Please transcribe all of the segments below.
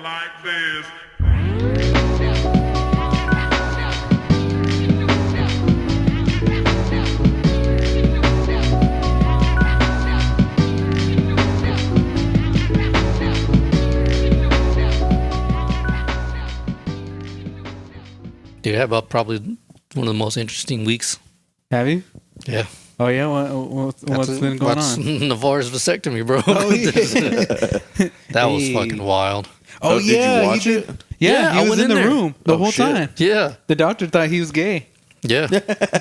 like this. Dude, I have probably one of the most interesting weeks. Have you? Yeah. Oh yeah. What's been going on? Navar's vasectomy, bro. Oh yeah. That was fucking wild. Oh yeah. Did you watch it? Yeah, I he was went in the there. room the whole shit. time. Yeah. The doctor thought he was gay. Yeah.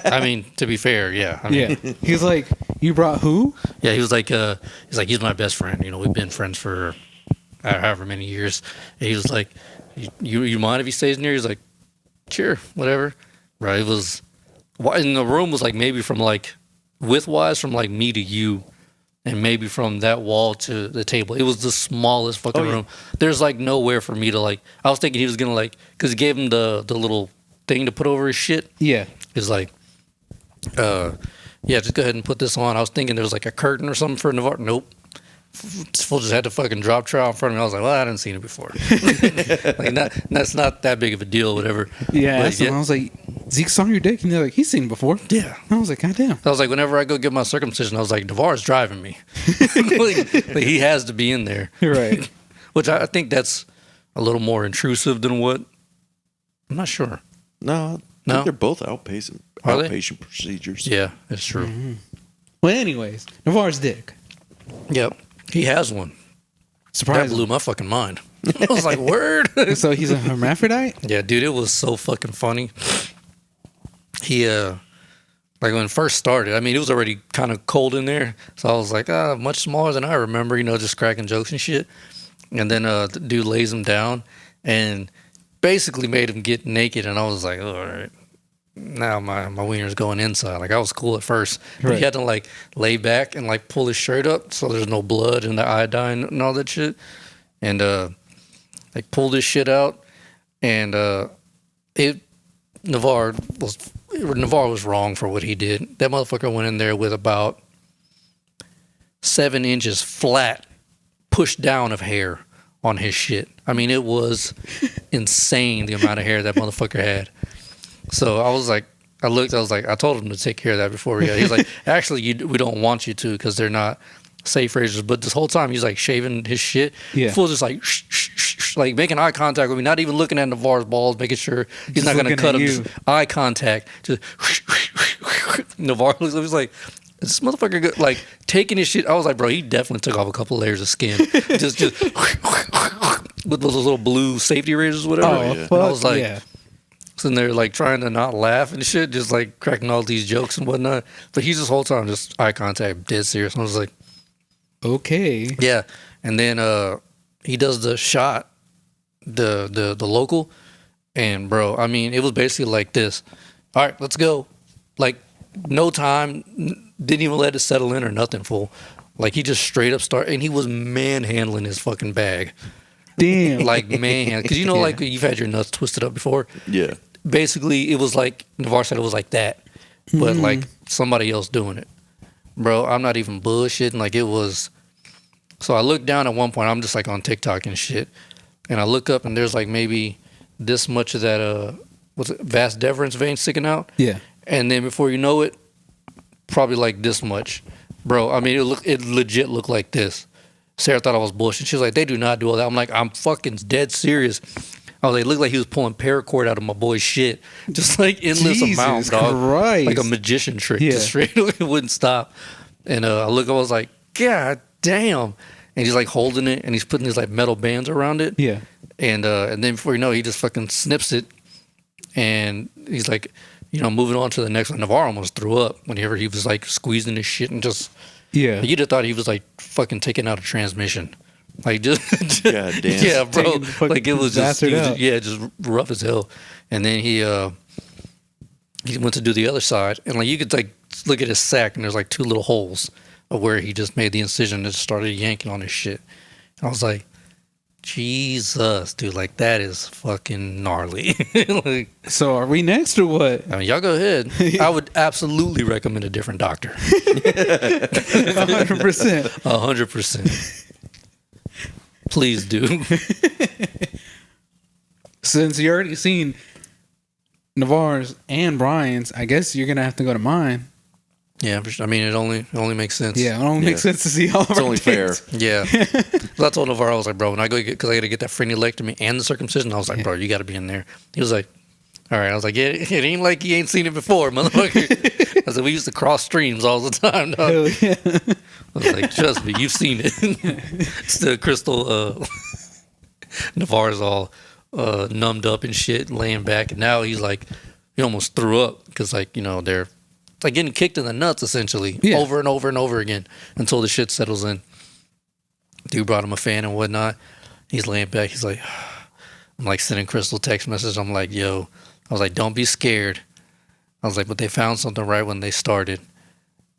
I mean, to be fair, yeah. I mean, Yeah. He was like, "You brought who?" Yeah, he was like, he's my best friend. You know, we've been friends for however many years. And he was like, you mind if he stays in here? He's like, sure, whatever. Right. It was, and the room was like maybe from like, width-wise from like me to you, and maybe from that wall to the table. It was the smallest fucking room. There's like nowhere for me to like, I was thinking he was going to like, because he gave him the little thing to put over his shit. Yeah. He's like, yeah, just go ahead and put this on. I was thinking there was like a curtain or something for Navor. Nope. Fool just had to fucking drop trowel in front of me. I was like, well, I hadn't seen it before. Like, that's not that big of a deal, whatever. Yeah. But, I was like, Zeke saw your dick, and they're like, he's seen it before. Yeah. I was like, God damn. I was like, whenever I go get my circumcision, I was like, Navar's driving me. like, he has to be in there. Right. Which I think that's a little more intrusive than what. I'm not sure. No, I think they're both outpatient Are they? procedures. Yeah, it's true. Mm-hmm. Well, anyways, Navar's dick. Yep. He has one. That Surprise. blew my fucking mind. I was like, word. So he's a hermaphrodite? Yeah, dude, it was so fucking funny. He, like when it first started, I mean, it was already kind of cold in there. So I was like, much smaller than I remember, you know, just cracking jokes and shit. And then the dude lays him down and basically made him get naked. And I was like, oh, all right. Now my wiener's going inside. Like, I was cool at first. But Right. he had to like lay back and like pull his shirt up so there's no blood and the iodine and all that shit. And like pulled his shit out. And Navor was wrong for what he did. That motherfucker went in there with about 7 inches flat pushed down of hair on his shit. I mean, it was insane the amount of hair that motherfucker had. So I was like, I told him to take care of that before he was like, actually, we don't want you to because they're not safe razors. But this whole time he's like shaving his shit. Yeah. Fool's just like, like making eye contact with me, not even looking at Navar's balls, making sure he's not going to cut him. Just eye contact. Just Navar looks like, he's like, is this motherfucker good? Like taking his shit. I was like, bro, he definitely took off a couple of layers of skin. just with those little blue safety razors, or whatever. Oh, And fuck, I was like, yeah. sitting there like trying to not laugh and shit, just like cracking all these jokes and whatnot. But he's this whole time just eye contact, dead serious. I was like, Okay. yeah. And then he does the shot, the local, and bro, I mean, it was basically like this. All right, let's go. Like no time, didn't even let it settle in or nothing. Fool. Like he just straight up started, and he was manhandling his fucking bag. Damn. Like man, because you know, like you've had your nuts twisted up before. Yeah. Basically, it was like Navar said, it was like that, but like somebody else doing it, bro. I'm not even bullshitting. Like it was. So I looked down at one point. I'm just like on TikTok and shit, and I look up and there's like maybe this much of that what's it, vas deferens vein sticking out. Yeah. And then before you know it, probably like this much, bro. I mean, it legit looked like this. Sarah thought I was bullshit. She was like, they do not do all that. I'm like, I'm fucking dead serious. I was like, it looked like he was pulling paracord out of my boy's shit. Just like endless Jesus amount, dog. Christ. Like a magician trick. Yeah. Just straight away, it wouldn't stop. And I was like, God damn. And he's like holding it and he's putting these like metal bands around it. Yeah. And then before you know it, he just fucking snips it. And he's like, you know, moving on to the next one. Navar almost threw up whenever he was like squeezing his shit and just. Yeah. You'd have thought he was like fucking taking out a transmission. Like just God damn. yeah, bro. Taking the fucking Like it was just, bastard out. just rough as hell. And then he went to do the other side, and like you could like look at his sack, and there's like 2 little holes of where he just made the incision and just started yanking on his shit. And I was like, Jesus, dude, like that is fucking gnarly. Like, So are we next or what? I mean, y'all go ahead. I would absolutely recommend a different doctor. 100%. 100%. Please do. Since you already seen Navar's and Brian's, I guess you're gonna have to go to mine. Yeah, I mean, it only makes sense. Yeah, it only makes sense to see all of It's our only fair. kids. Yeah. So I told Navarro, I was like, bro, when I go get, because I got to get that frenulectomy and the circumcision, I was like, bro, you got to be in there. He was like, all right. I was like, yeah, it ain't like you ain't seen it before, motherfucker. I said, we used to cross streams all the time, dog. Hell yeah. I was like, trust me, you've seen it. Still, Crystal, Navarro's all numbed up and shit, laying back. And now he's like, he almost threw up because, like, you know, they're like getting kicked in the nuts, essentially, over and over and over again until the shit settles in. Dude brought him a fan and whatnot. He's laying back. He's like, I'm like sending Crystal text message. I'm like, yo, I was like, don't be scared. I was like, but they found something right when they started.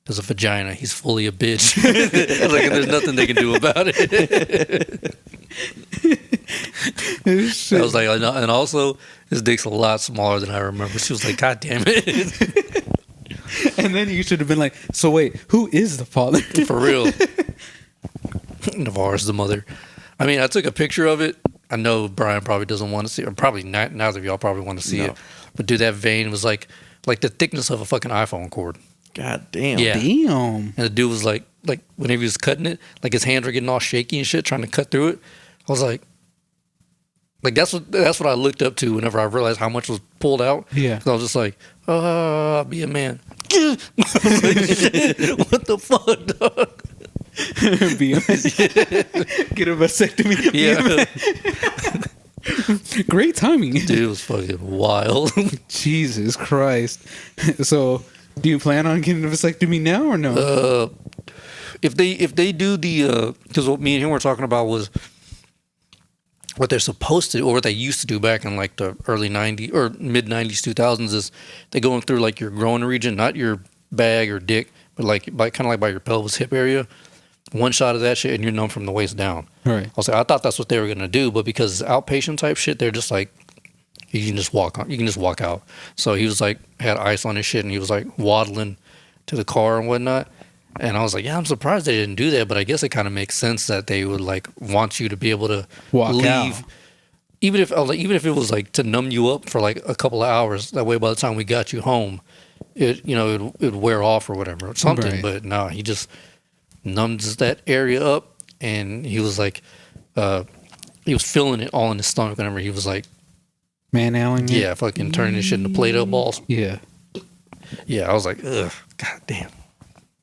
There's a vagina. He's fully a bitch. I was like, and there's nothing they can do about it. I was like, and also, his dick's a lot smaller than I remember. She was like, God damn it. And then you should have been like, so wait, who is the father? For real. Navarre's the mother. I mean, I took a picture of it. I know Brian probably doesn't want to see it. Or probably not, neither of y'all probably want to see it. But dude, that vein was like the thickness of a fucking iPhone cord. God damn. Yeah. Damn. And the dude was like whenever he was cutting it, like his hands were getting all shaky and shit, trying to cut through it. I was like that's what I looked up to whenever I realized how much was pulled out. Yeah. So I was just like, be a man. I was like, shit, what the fuck, dog? Be a get a vasectomy. Yeah. Great timing. Dude, it was fucking wild. Jesus Christ. So, do you plan on getting a vasectomy now or no? If they do the because what me and him were talking about was what they're supposed to, or what they used to do back in like the early 90s or mid 90s 2000s, is they going through like your growing region, not your bag or dick, but like kind of like by your pelvis hip area. One shot of that shit and you're numb from the waist down. Right. I was like, I thought that's what they were gonna do, but because it's outpatient type shit, they're just like, you can just walk on, you can just walk out. So he was like, had ice on his shit, and he was like waddling to the car and whatnot. And I was like, yeah, I'm surprised they didn't do that, but I guess it kind of makes sense that they would like want you to be able to Walk leave, out. even if it was like to numb you up for like a couple of hours. That way, by the time we got you home, it'd wear off or whatever, or something. Right. But no, he just numbs that area up, and he was like, he was feeling it all in his stomach whenever he was like, Man, Allen. yeah, fucking turning his shit into Play-Doh balls. Yeah. Yeah, I was like, ugh, god damn.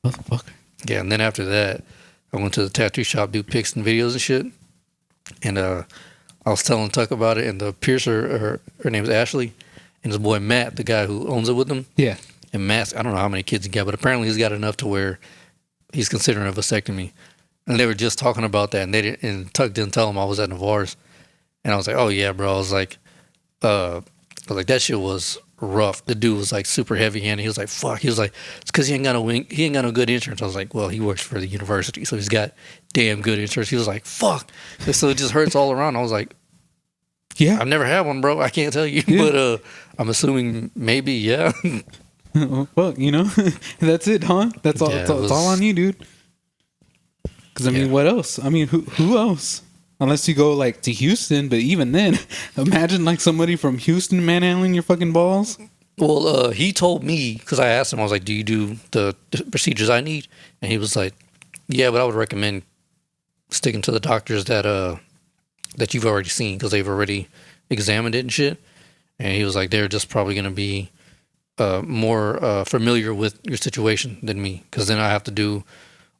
Motherfucker. Yeah, and then after that, I went to the tattoo shop, do pics and videos and shit. And I was telling Tuck about it, and the piercer, her name is Ashley, and his boy Matt, the guy who owns it with him. Yeah. And Matt, I don't know how many kids he got, but apparently he's got enough to where he's considering a vasectomy. And they were just talking about that, and Tuck didn't tell him I was at Navar's. And I was like, oh yeah, bro. I was like, that shit was rough. The dude was like super heavy handed. He was like, fuck. He was like, it's because he ain't got no good insurance. I was like, well, he works for the university, so he's got damn good insurance. He was like, fuck. And so it just hurts all around. I was like, yeah, I've never had one, bro. I can't tell you, but I'm assuming maybe, yeah. Well, that's it, huh? That's all. Yeah, It's all on you, dude. Because I mean, what else? I mean, who else? Unless you go like to Houston, but even then, imagine like somebody from Houston manhandling your fucking balls. Well, he told me, because I asked him, I was like, do you do the procedures I need? And he was like, yeah, but I would recommend sticking to the doctors that you've already seen, because they've already examined it and shit. And he was like, they're just probably going to be more familiar with your situation than me, because then I have to do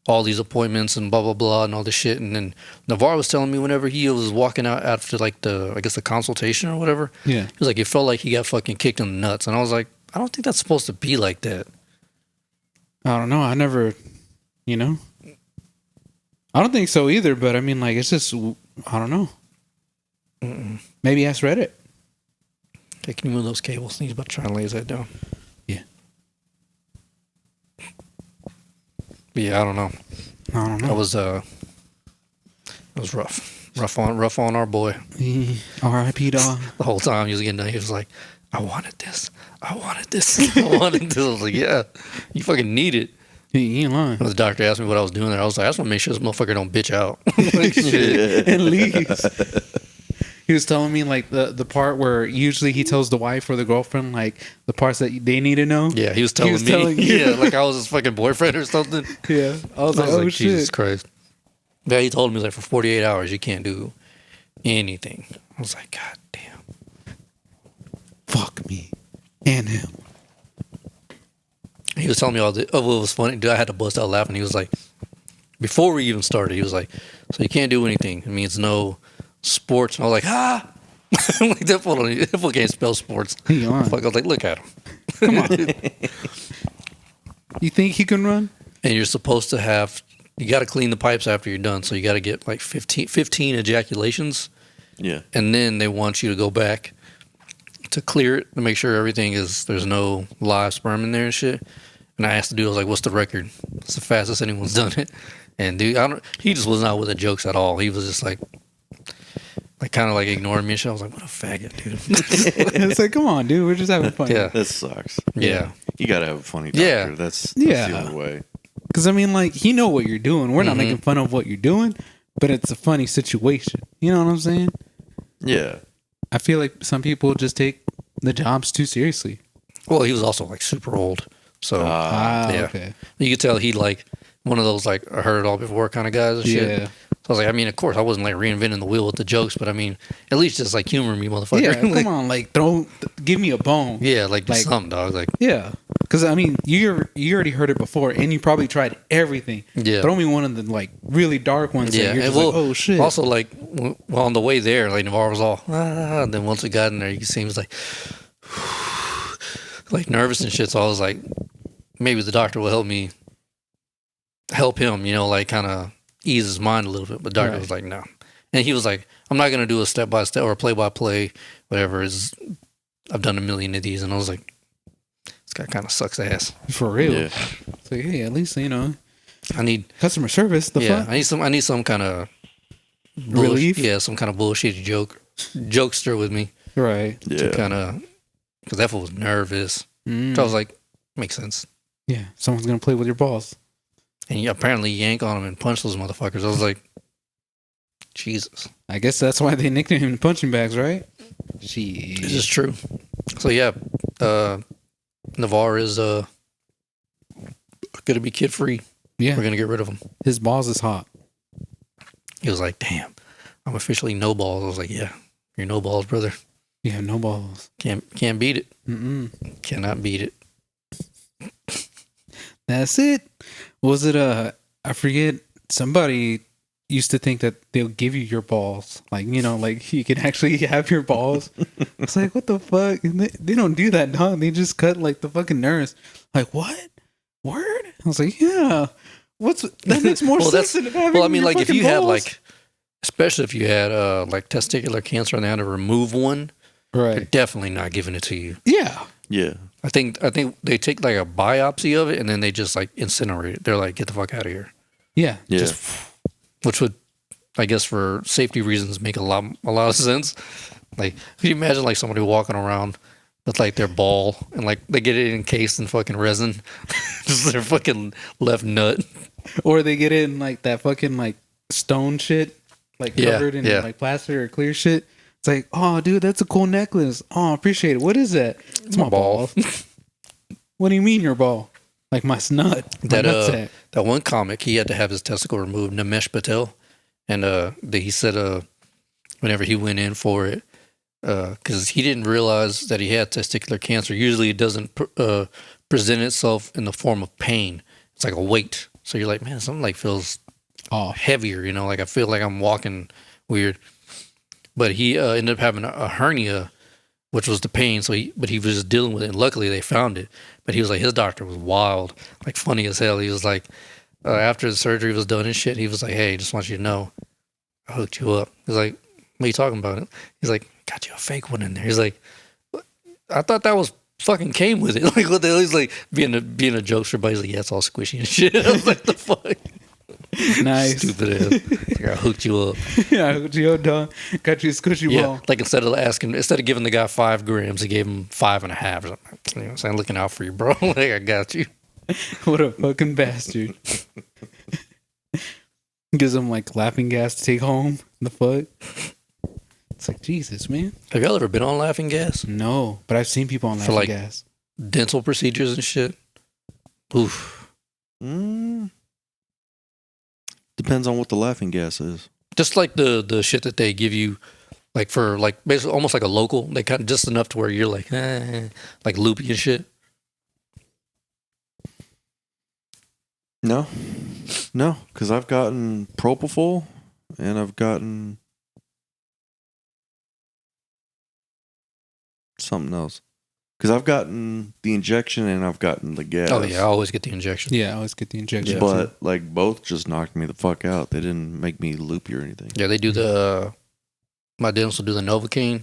all these appointments and blah blah blah and all this shit. And then Navor was telling me whenever he was walking out after like the consultation or whatever, Yeah, he was like, it felt like he got fucking kicked in the nuts. And I was like, I don't think that's supposed to be like that. I don't know. I never, I don't think so either. But I mean, like, it's just, I don't know. Maybe ask Reddit. Okay, can you move those cables? He's about to try and lay his head down. Yeah. But yeah, I don't know. I don't know. It was rough. Rough on our boy. R.I.P. dog. The whole time he was getting done, he was like, I wanted this. I wanted this. I wanted this. I was like, yeah, you fucking need it. He ain't lying. When the doctor asked me what I was doing there, I was like, I just want to make sure this motherfucker don't bitch out. Like, shit. And leaves. He was telling me like the part where usually he tells the wife or the girlfriend like the parts that they need to know. Yeah, he was telling me. Yeah, like I was his fucking boyfriend or something. Yeah, I was like, oh shit. Jesus Christ. Yeah, he told me like for 48 hours you can't do anything. I was like, God damn. Fuck me and him. He was telling me all the. Oh, what was funny? Dude, I had to bust out laughing. He was like, before we even started, he was like, so you can't do anything. It means no sports. And I was like, ah. I'm like, that fool can't spell sports. He on. Fuck, I was like, look at him. Come on. You think he can run? And you're supposed to have, you got to clean the pipes after you're done. So you got to get like 15 ejaculations. Yeah. And then they want you to go back to clear it to make sure everything is, there's no live sperm in there and shit. And I asked the dude, I was like, what's the record? It's the fastest anyone's done it. And dude, he just was not with the jokes at all. He was just like kind of like ignoring me and shit. I was like, what a faggot, dude. It's like, come on, dude. We're just having fun. Yeah. That sucks. Yeah. You got to have a funny doctor. Yeah. That's Yeah. the only way. Because, I mean, like, he know what you're doing. We're not making fun of what you're doing, but it's a funny situation. You know what I'm saying? Yeah. I feel like some people just take the jobs too seriously. Well, he was also like super old. So, yeah. Okay. You could tell he like one of those like I heard it all before kind of guys and shit. Yeah. So I was like, I mean, of course, I wasn't like reinventing the wheel with the jokes, but I mean, at least just like humor me, motherfucker. Yeah, Like, come on, like, give me a bone. Yeah, like Like- something, dog. Like, Yeah. Because, I mean, you already heard it before, and you probably tried everything. Yeah. Throw me one of the, like, really dark ones. yeah. That you're And just like, oh, shit. Also, like, well, on the way there, like Navor was all, and then once it got in there, you could see he was like, like nervous and shit. So I was like, maybe the doctor will help him, you know, like kind of ease his mind a little bit. But the doctor was like, no. And he was like, I'm not going to do a step by step or a play by play, whatever. I've done a million of these. And I was like, this guy kind of sucks ass. For real. Yeah. It's like, hey, at least, you know, I need customer service. The fuck? I need some kind of Relief? Yeah, some kind of bullshitty jokester with me Right. to Yeah. kind of, because that fool was nervous. Mm. So I was like, makes sense. Yeah. Someone's going to play with your balls. And you apparently yank on him and punch those motherfuckers. I was like, Jesus. I guess that's why they nicknamed him punching bags, right? This Jeez. is true. So yeah, Navor is gonna be kid free. Yeah. We're gonna get rid of him. His balls is hot. He was like, damn, I'm officially no balls. I was like, yeah, you're no balls, brother. You have no balls. Can't beat it. Mm-mm. Cannot beat it. That's it. Was it I forget, somebody used to think that they'll give you your balls. Like, you know, like you can actually have your balls. It's like, what the fuck? And they don't do that, dog. They just cut like the fucking nerves. Like, what? Word? I was like, yeah. That makes more Well, sense than having I mean, your like if fucking you had balls. like, especially if you had like testicular cancer and they had to remove one, they're Right. definitely not giving it to you. Yeah. Yeah. I think they take like a biopsy of it and then they just like incinerate it. They're like, get the fuck out of here. Yeah. Yeah. Which would, I guess, for safety reasons, make a lot of sense. Like, could you imagine like somebody walking around with like their ball and like they get it encased in fucking resin, just their fucking left nut. Or they get it in like that fucking like stone shit, like Yeah, covered in yeah. like plaster or clear shit. It's like, oh, dude, that's a cool necklace. Oh, appreciate it. What is that? It's my ball. What do you mean your ball? Like my snut. My nutsack. That one comic, he had to have his testicle removed, Namesh Patel, and he said whenever he went in for it, because he didn't realize that he had testicular cancer. Usually, it doesn't present itself in the form of pain. It's like a weight. So you're like, man, something like feels Off. heavier, you know, like I feel like I'm walking weird. But he ended up having a hernia, which was the pain. So he was just dealing with it. And luckily they found it. But he was like, his doctor was wild, like funny as hell. He was like, after the surgery was done and shit, he was like, hey, just want you to know, I hooked you up. He's like, what are you talking about? He's like, got you a fake one in there. He's like, I thought that was fucking came with it. Like, what the hell? He's like being a jokester, but he's like, yeah, it's all squishy and shit. I was like, the fuck? Nice. Stupid ass. Like, I hooked you up. Yeah, I hooked you up, dog. Got you a squishy ball. Like instead of giving the guy 5 grams, he gave him 5.5 or something. You know what I'm saying? Looking out for you, bro. Like, I got you. What a fucking bastard. Gives him like laughing gas to take home. The fuck? It's like, Jesus, man. Have y'all ever been on laughing gas? No, but I've seen people on For, laughing like, gas. Dental procedures and shit? Oof. Depends on what the laughing gas is. Just like the shit that they give you, like for like basically almost like a local. They kind of just enough to where you're like, like loopy and shit. No, because I've gotten propofol and I've gotten something else. Because I've gotten the injection and I've gotten the gas. Oh yeah, I always get the injection. Yeah, I always get the injection. But like both just knocked me the fuck out. They didn't make me loopy or anything. Yeah, they do my dentist will do the Novocaine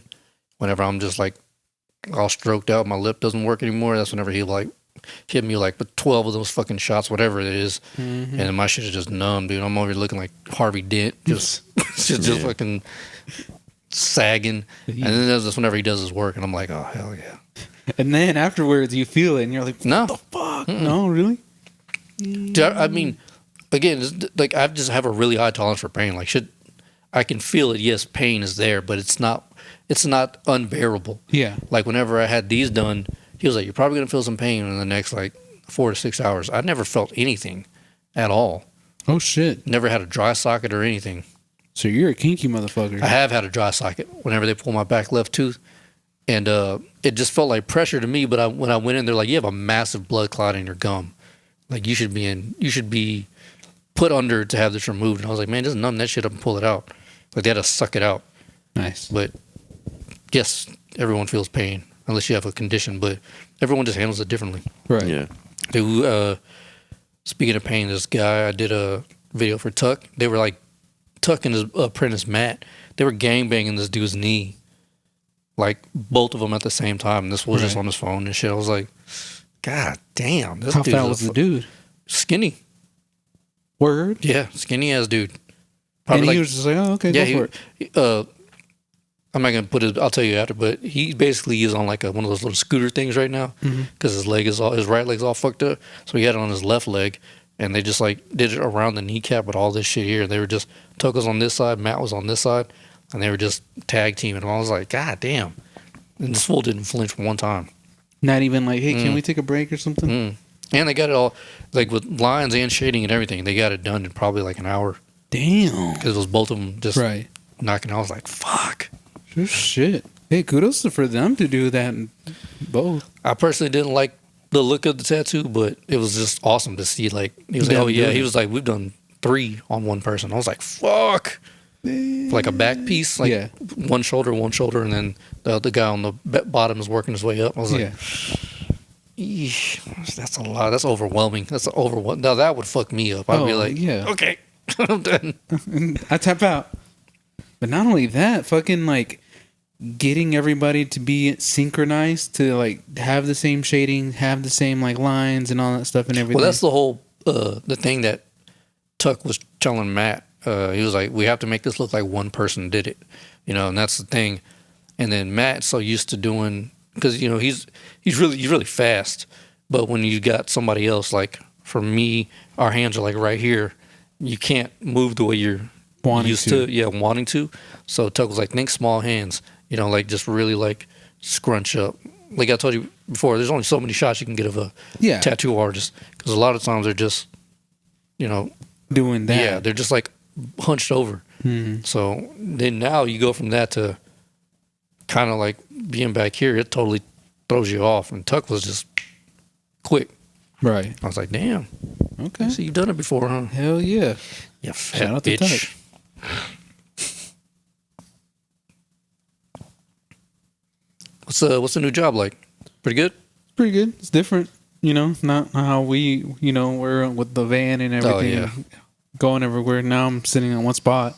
whenever I'm just like all stroked out, my lip doesn't work anymore. That's whenever he like hit me like with 12 of those fucking shots, whatever it is, and then my shit is just numb, dude. I'm over here looking like Harvey Dent, just fucking sagging. And then that's whenever he does his work, and I'm like, oh hell yeah. And then afterwards, you feel it, and you're like, what No. the fuck? Mm-mm. No, really? Dude, I mean, again, it's like I just have a really high tolerance for pain. Like shit, I can feel it. Yes, pain is there, but it's not unbearable. Yeah. Like whenever I had these done, he was like, "You're probably gonna feel some pain in the next like 4 to 6 hours." I never felt anything at all. Oh, shit. Never had a dry socket or anything. So you're a kinky motherfucker. I have had a dry socket whenever they pull my back left tooth, and it just felt like pressure to me. But when I went in, they're like, "You have a massive blood clot in your gum. Like you should be put under to have this removed." And I was like, "Man, just numb that shit up and pull it out." Like they had to suck it out. Nice. But yes, everyone feels pain unless you have a condition, but everyone just handles it differently. Right. Yeah. Dude, speaking of pain, this guy, I did a video for Tuck. They were like, Tuck and his apprentice Matt, they were gangbanging this dude's knee. Like both of them at the same time. And this was just on his phone and shit. I was like, God damn. This How dude fat was the dude? Skinny. Word? Yeah, skinny ass dude. And he was just like, oh, okay, go for it. I'm not going to put it, I'll tell you after, but he basically is on like one of those little scooter things right now because his right leg's all fucked up. So he had it on his left leg and they just like did it around the kneecap with all this shit here. They were just, Tuck was on this side, Matt was on this side, and they were just tag teaming. And I was like, God damn. And this fool didn't flinch one time. Not even like, hey, can we take a break or something? And they got it all, like with lines and shading and everything, they got it done in probably like an hour. Damn. Because it was both of them just knocking. I was like, fuck. Shit. Hey, kudos for them to do that both. I personally didn't like the look of the tattoo, but it was just awesome to see. Like, he was like, oh yeah. He was like, we've done 3 on one person. I was like, fuck. Like a back piece, like one shoulder, and then the other guy on the bottom is working his way up. I was like, eesh, that's a lot. That's overwhelming. Now that would fuck me up. I'd be like, okay, I'm done. I tap out. But not only that, fucking like getting everybody to be synchronized to like have the same shading, have the same like lines and all that stuff and everything. Well, that's the whole the thing that Tuck was telling Matt. He was like, we have to make this look like one person did it, and that's the thing. And then Matt's so used to doing, because he's really fast, but when you got somebody else, like for me, our hands are like right here, you can't move the way you're used to. Yeah, wanting to. So Tuck was like, think small hands, like just really like scrunch up. Like I told you before, there's only so many shots you can get of a tattoo artist, because a lot of times they're just, doing that. Yeah, they're just like hunched over. So then now you go from that to kind of like being back here, it totally throws you off. And Tuck was just quick. Right. I was like, damn. Okay. So you've done it before, huh? Hell yeah. Yeah, fat Shout out to bitch. Tuck. What's the new job like? Pretty good? Pretty good. It's different. Not how we, we're with the van and everything. Going everywhere. Now I'm sitting in one spot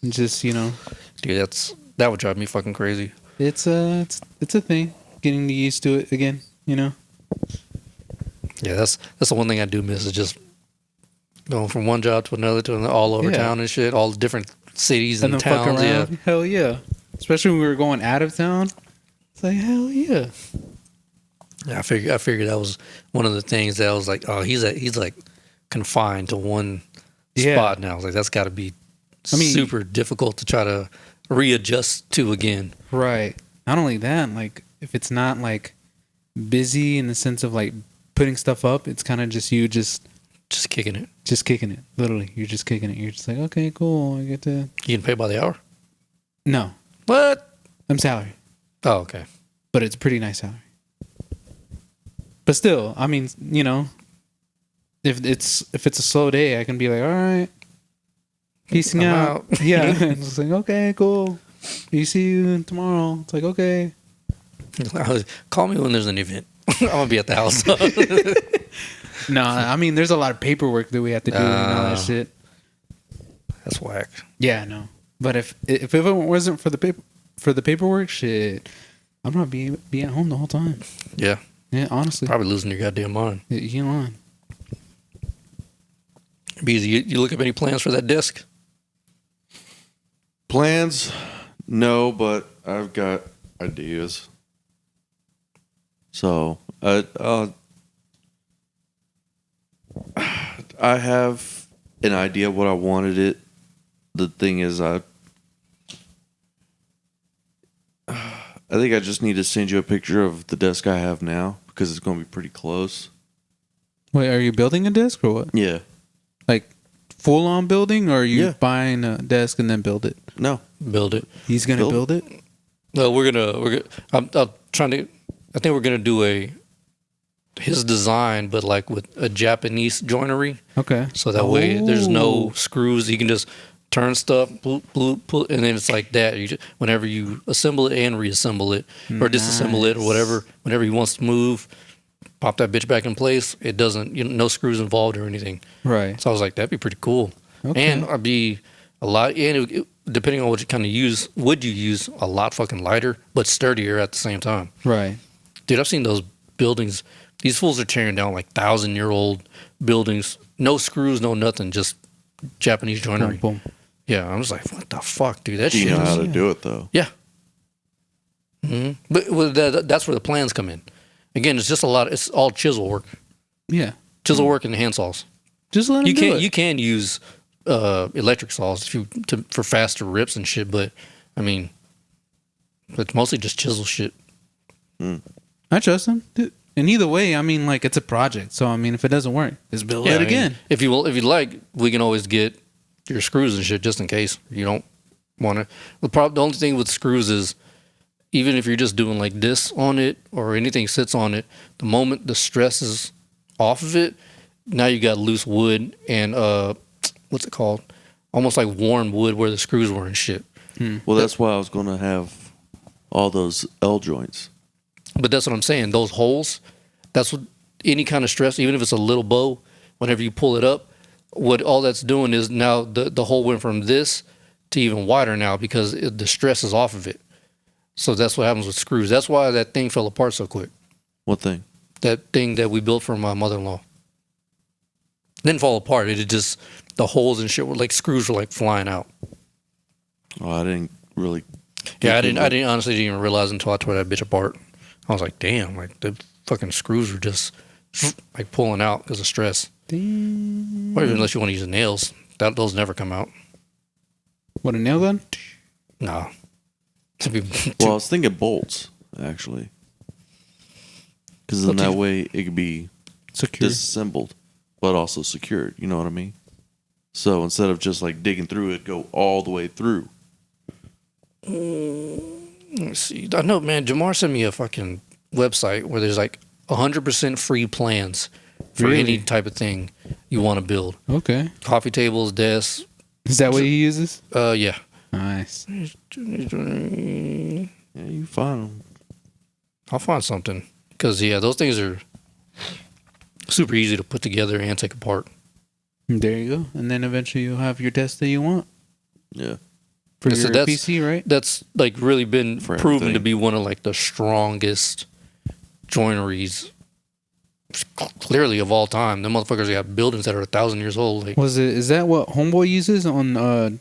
and just, Dude, that would drive me fucking crazy. It's a thing. Getting used to it again, Yeah, that's the one thing I do miss is just going from one job to another all over town and shit, all the different cities and towns. Yeah. Hell yeah. Especially when we were going out of town. It's like, hell yeah. I figured that was one of the things that I was like, oh, he's like confined to one spot now. I was like, that's got to be super difficult to try to readjust to again. Right. Not only that, like if it's not like busy in the sense of like putting stuff up, it's kind of just you just kicking it. Just kicking it. Literally, you're just kicking it. You're just like, okay, cool. I get to. You getting paid by the hour? No. What? I'm salary. Oh, okay. But it's a pretty nice salary. But still, I mean, you know, if it's a slow day, I can be like, all right, peacing out. Yeah. It's like, okay, cool. See you tomorrow. It's like, okay. Call me when there's an event. I'm gonna be at the house. No, I mean, there's a lot of paperwork that we have to do and all that shit. That's whack. Yeah, no. But if it wasn't for the paperwork, shit, I'm not be at home the whole time. Yeah. Yeah, honestly. Probably losing your goddamn mind. You know. Beezy, you look up any plans for that disc? Plans? No, but I've got ideas. So, I have an idea what I wanted it. The thing is, I think I just need to send you a picture of the desk I have now because it's going to be pretty close. Wait, are you building a desk or what? Yeah. Like full on building, or are you Yeah. buying a desk and then build it? No. Build it. He's gonna build it. No, we're gonna. I'm trying to. I think we're gonna do his design, but like with a Japanese joinery. Okay. So that way there's no screws. You can just turn stuff, bloop, bloop, bloop, and then it's like that. You just, whenever you assemble it and reassemble it, or disassemble it, or whatever, whenever he wants to move, pop that bitch back in place. It doesn't, no screws involved or anything. Right. So I was like, that'd be pretty cool. Okay. And I'd be a lot, and depending on what you kind of use, would you use a lot fucking lighter, but sturdier at the same time. Right. Dude, I've seen those buildings. These fools are tearing down like 1,000-year-old buildings. No screws, no nothing, just Japanese joinery. Boom, boom. Yeah, I was like, what the fuck, dude? That Do you shit know is... how to do it, though? Yeah. Mm-hmm. But that's where the plans come in. Again, it's just it's all chisel work. Yeah. Chisel work and hand saws. Just let him do it. You can use electric saws for faster rips and shit, but I mean, it's mostly just chisel shit. I trust him. Dude. And either way, I mean, like, it's a project. So, I mean, if it doesn't work, just build it again. If you like, we can always get your screws and shit just in case you don't want to. The only thing with screws is, even if you're just doing like this on it or anything sits on it, the moment the stress is off of it, now you got loose wood and what's it called? Almost like worn wood where the screws were and shit. Well, that's why I was going to have all those L joints. But that's what I'm saying. Those holes, that's what any kind of stress, even if it's a little bow, whenever you pull it up, what all that's doing is now the hole went from this to even wider now because the stress is off of it. So that's what happens with screws. That's why that thing fell apart so quick. What thing? That thing that we built for my mother-in-law. Didn't fall apart. It just, the holes and shit were like, screws were like flying out. Oh, I didn't really. Yeah, I honestly didn't even realize until I tore that bitch apart. I was like, damn, like the fucking screws were just like pulling out because of stress. Damn. Or even unless you want to use the nails, those never come out. What, a nail gun? Nah. Well, I was thinking bolts, actually. Because then that way it could be Secure. disassembled, but also secured. You know what I mean? So instead of just like digging through it, go all the way through. Let's see. I know, man. Jamar sent me a fucking website where there's like 100% free plans for any type of thing you want to build. Okay. Coffee tables, desks. Is that what he uses? Yeah. Nice. Yeah, you find them. I'll find something. Because, yeah, those things are super easy to put together and take apart. There you go. And then eventually you'll have your desk that you want. Yeah. For So your PC, right? That's like really been For proven everything. to be one of like the strongest joineries clearly of all time. The motherfuckers got buildings that are 1,000 years old. Like, Is that what Homeboy uses on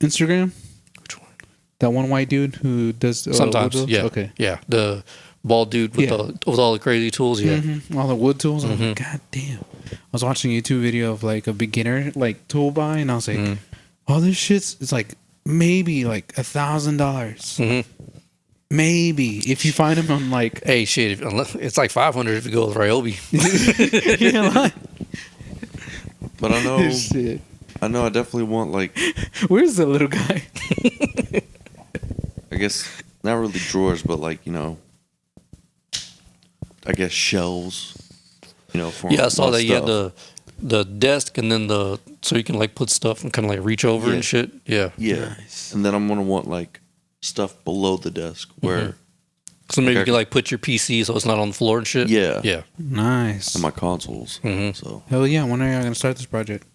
Instagram? which one? That one white dude who does Sometimes, woodwork? yeah. Okay. Yeah. The bald dude with with all the crazy tools. Yeah, all the wood tools. I'm like, God damn. I was watching a YouTube video of like a beginner like tool buy, and I was like, all this shit's it's like maybe like $1,000. Maybe if you find them on like, hey shit, it's like 500 if you go with Ryobi. But I know, shit. I definitely want like, Where's the little guy? I guess not really drawers, but like I guess shelves. For I saw that stuff. you had the desk and then so you can like put stuff and kind of like reach over and shit. Yeah. Nice. And then I'm gonna want like stuff below the desk where. So maybe you can like put your PC so it's not on the floor and shit. Yeah. Yeah. Nice. And my consoles. So Hell yeah! When are you gonna start this project?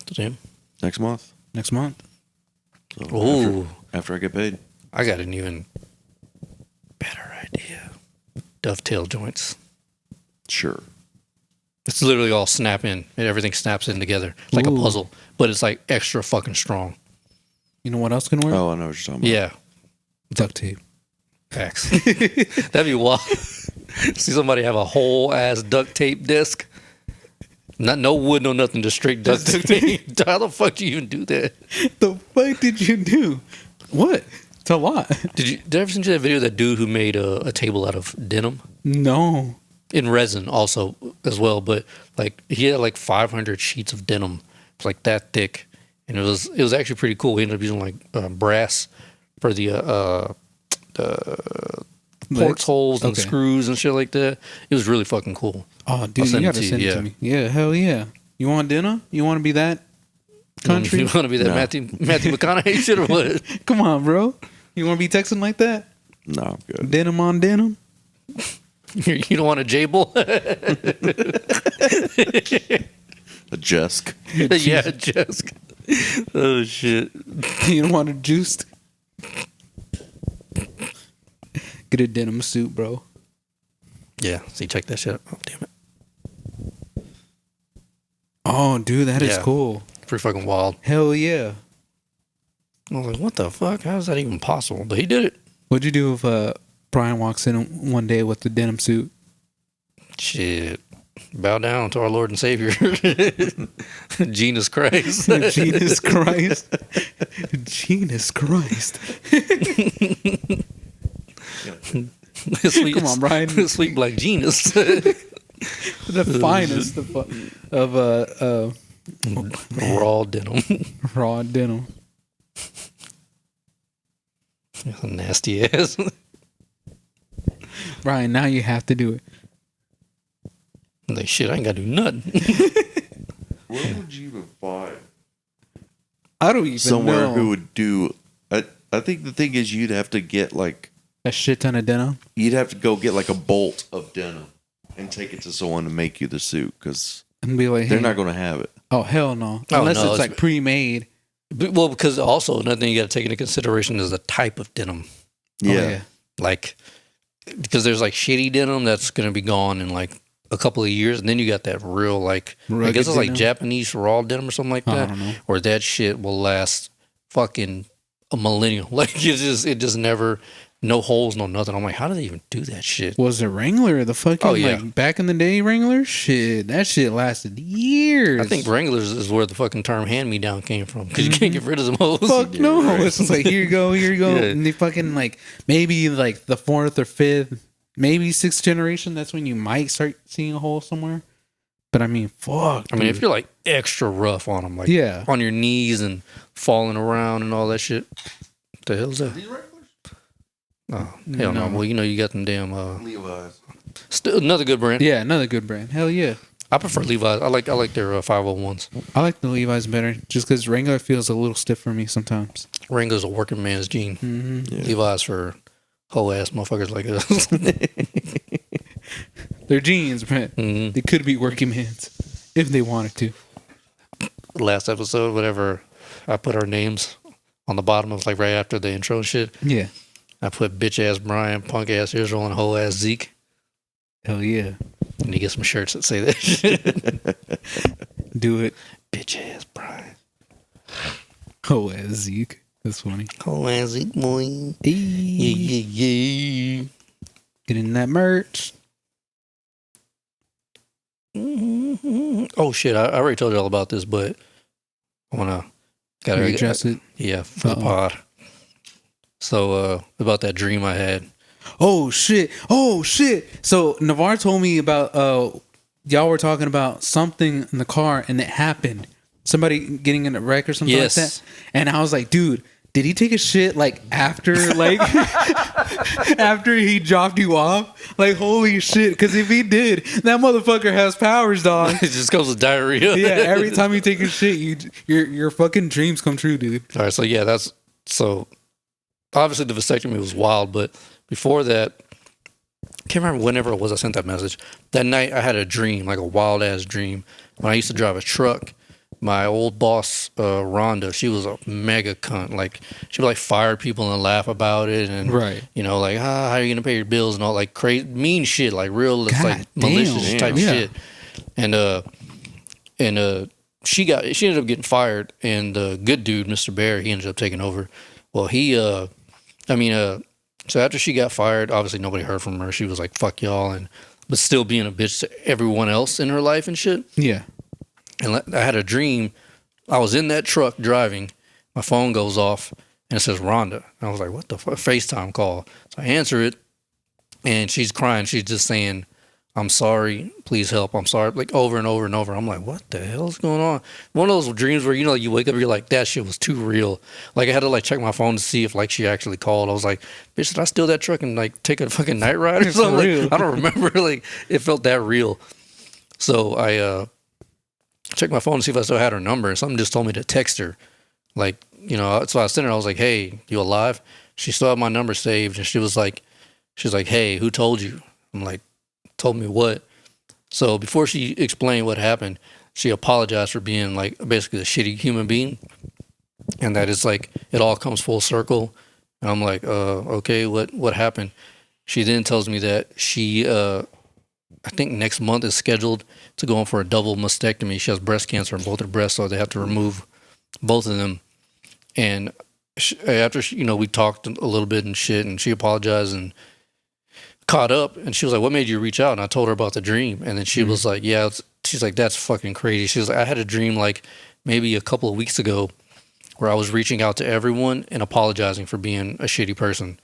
Damn. next month. Next month. So Ooh. After I get paid. I got an even better idea. Dovetail joints. Sure. It's literally all snap in. And everything snaps in together like a puzzle, but it's like extra fucking strong. You know what else can work? Oh, I know what you're talking about. Yeah. Duct tape. Facts. That'd be wild. See somebody have a whole ass duct tape disc. No wood, no nothing, just straight duct tape. How the fuck do you even do that? The fuck did you do? What? It's a lot. Did you ever see that video of that dude who made a table out of denim? No. In resin also as well, but like he had like 500 sheets of denim. It's like that thick. And it was actually pretty cool. We ended up using like brass for the ports holes and screws and shit like that. It was really fucking cool. Oh, dude, you gotta send it to me. Yeah, hell yeah. You want dinner? You want to be that country? You want to be that Matthew McConaughey shit or what? Come on, bro. You want to be texting like that? No, I'm good. Denim on denim? You don't want a J-Bull? A Jesk. Yeah, Jesk. Oh, shit. You don't want a juiced? Get a denim suit, bro. Yeah, see, check that shit out. Oh, damn it. Oh, dude, that is cool. Pretty fucking wild. Hell yeah. I was like, what the fuck? How is that even possible? But he did it. What'd you do if Brian walks in one day with the denim suit? Shit. Bow down to our Lord and Savior. Jesus Christ. Jesus Christ. Jesus Christ. Come on, Brian. Sleep like genius. The finest of raw denim. Raw denim. Nasty ass. Brian, now you have to do it. Like, shit, I ain't gotta do nothing. Where would you even find I don't even somewhere know. who would do? I think the thing is you'd have to get like a shit ton of denim. You'd have to go get like a bolt of denim and take it to someone to make you the suit because And be like, they're hey. not going to have it. Oh, hell no. Oh, Unless no, it's like pre-made. Well, because also another thing you got to take into consideration is the type of denim. Oh, Yeah. Like, because there's like shitty denim that's going to be gone in like a couple of years. And then you got that real, like, I Rugged guess it's like denim? Japanese raw denim or something like I that. don't know. Or that shit will last fucking a millennium. Like, it just never, no holes, no nothing. I'm like, how do they even do that shit? Was it Wrangler? The fucking, like, back in the day Wrangler? Shit, that shit lasted years. I think Wranglers is where the fucking term hand-me-down came from. Because you can't get rid of them hoes. Fuck no. right. It's just like, here you go. Yeah. And they fucking, like, maybe, like, the 4th or 5th, maybe 6th generation, that's when you might start seeing a hole somewhere. But, I mean, fuck. I mean, if you're, like, extra rough on them, like, on your knees and falling around and all that shit. What the hell's that? These Wranglers? Oh, hell no. Well, you know, you got them damn... Levi's. Still another good brand. Yeah, another good brand. Hell yeah. I prefer Levi's. I like their 501s. I like the Levi's better just because Wrangler feels a little stiff for me sometimes. Wrangler's a working man's jean. Mm-hmm. Yeah. Levi's for hoe ass motherfuckers like us. They're jeans, man. Mm-hmm. They could be working men's if they wanted to. Last episode, whatever, I put our names on the bottom of like right after the intro and shit. Yeah. I put bitch ass Brian, punk ass Israel, and hoe ass Zeke. Hell yeah. And you get some shirts that say that shit. Do it. Bitch ass Brian. Oh, as Zeke. That's funny. Hoe ass Zeke, boy. Hey. Yeah. Getting that merch. Oh shit! I already told you all about this, but I wanna gotta Readjust it. Yeah, for the pod. So about that dream I had. Oh shit! So Navor told me about y'all were talking about something in the car and it happened. Somebody getting in a wreck or something like that. And I was like, dude, did he take a shit like after like after he dropped you off? Like holy shit! Because if he did, that motherfucker has powers, dog. It just comes with diarrhea. Yeah, every time you take a shit, your fucking dreams come true, dude. All right, so yeah, that's so. Obviously, the vasectomy was wild, but before that, I can't remember whenever it was I sent that message. That night, I had a dream, like a wild ass dream. When I used to drive a truck, my old boss, Rhonda, she was a mega cunt. Like she would like fire people and laugh about it, and you know, like how are you gonna pay your bills and all like crazy mean shit, like real, like malicious type shit. And she ended up getting fired, and the good dude, Mr. Bear, he ended up taking over. Well, so after she got fired, obviously nobody heard from her. She was like, fuck y'all, but still being a bitch to everyone else in her life and shit. Yeah. And I had a dream. I was in that truck driving. My phone goes off, and it says Rhonda. And I was like, what the fuck? FaceTime call. So I answer it, and she's crying. She's just saying, I'm sorry, please help, I'm sorry, like over and over and over. I'm like, what the hell is going on? One of those dreams where, you know, you wake up, you're like, that shit was too real. Like I had to like check my phone to see if like she actually called. I was like, bitch, did I steal that truck and like take a fucking night ride or something? Like, I don't remember. Like it felt that real. So I checked my phone to see if I still had her number, and something just told me to text her. Like, you know, so I sent her, I was like, hey, you alive? She still had my number saved, and she was like, hey, who told you? I'm like, told me what? So before she explained what happened, she apologized for being like basically a shitty human being, and that it's like it all comes full circle. And I'm like, okay, what happened? She then tells me that she I think next month is scheduled to go in for a double mastectomy. She has breast cancer in both her breasts, so they have to remove both of them. And after you know, we talked a little bit and shit, and she apologized and caught up, and she was like, what made you reach out? And I told her about the dream, and then she was like, yeah, she's like, that's fucking crazy. She was like, I had a dream like maybe a couple of weeks ago where I was reaching out to everyone and apologizing for being a shitty person,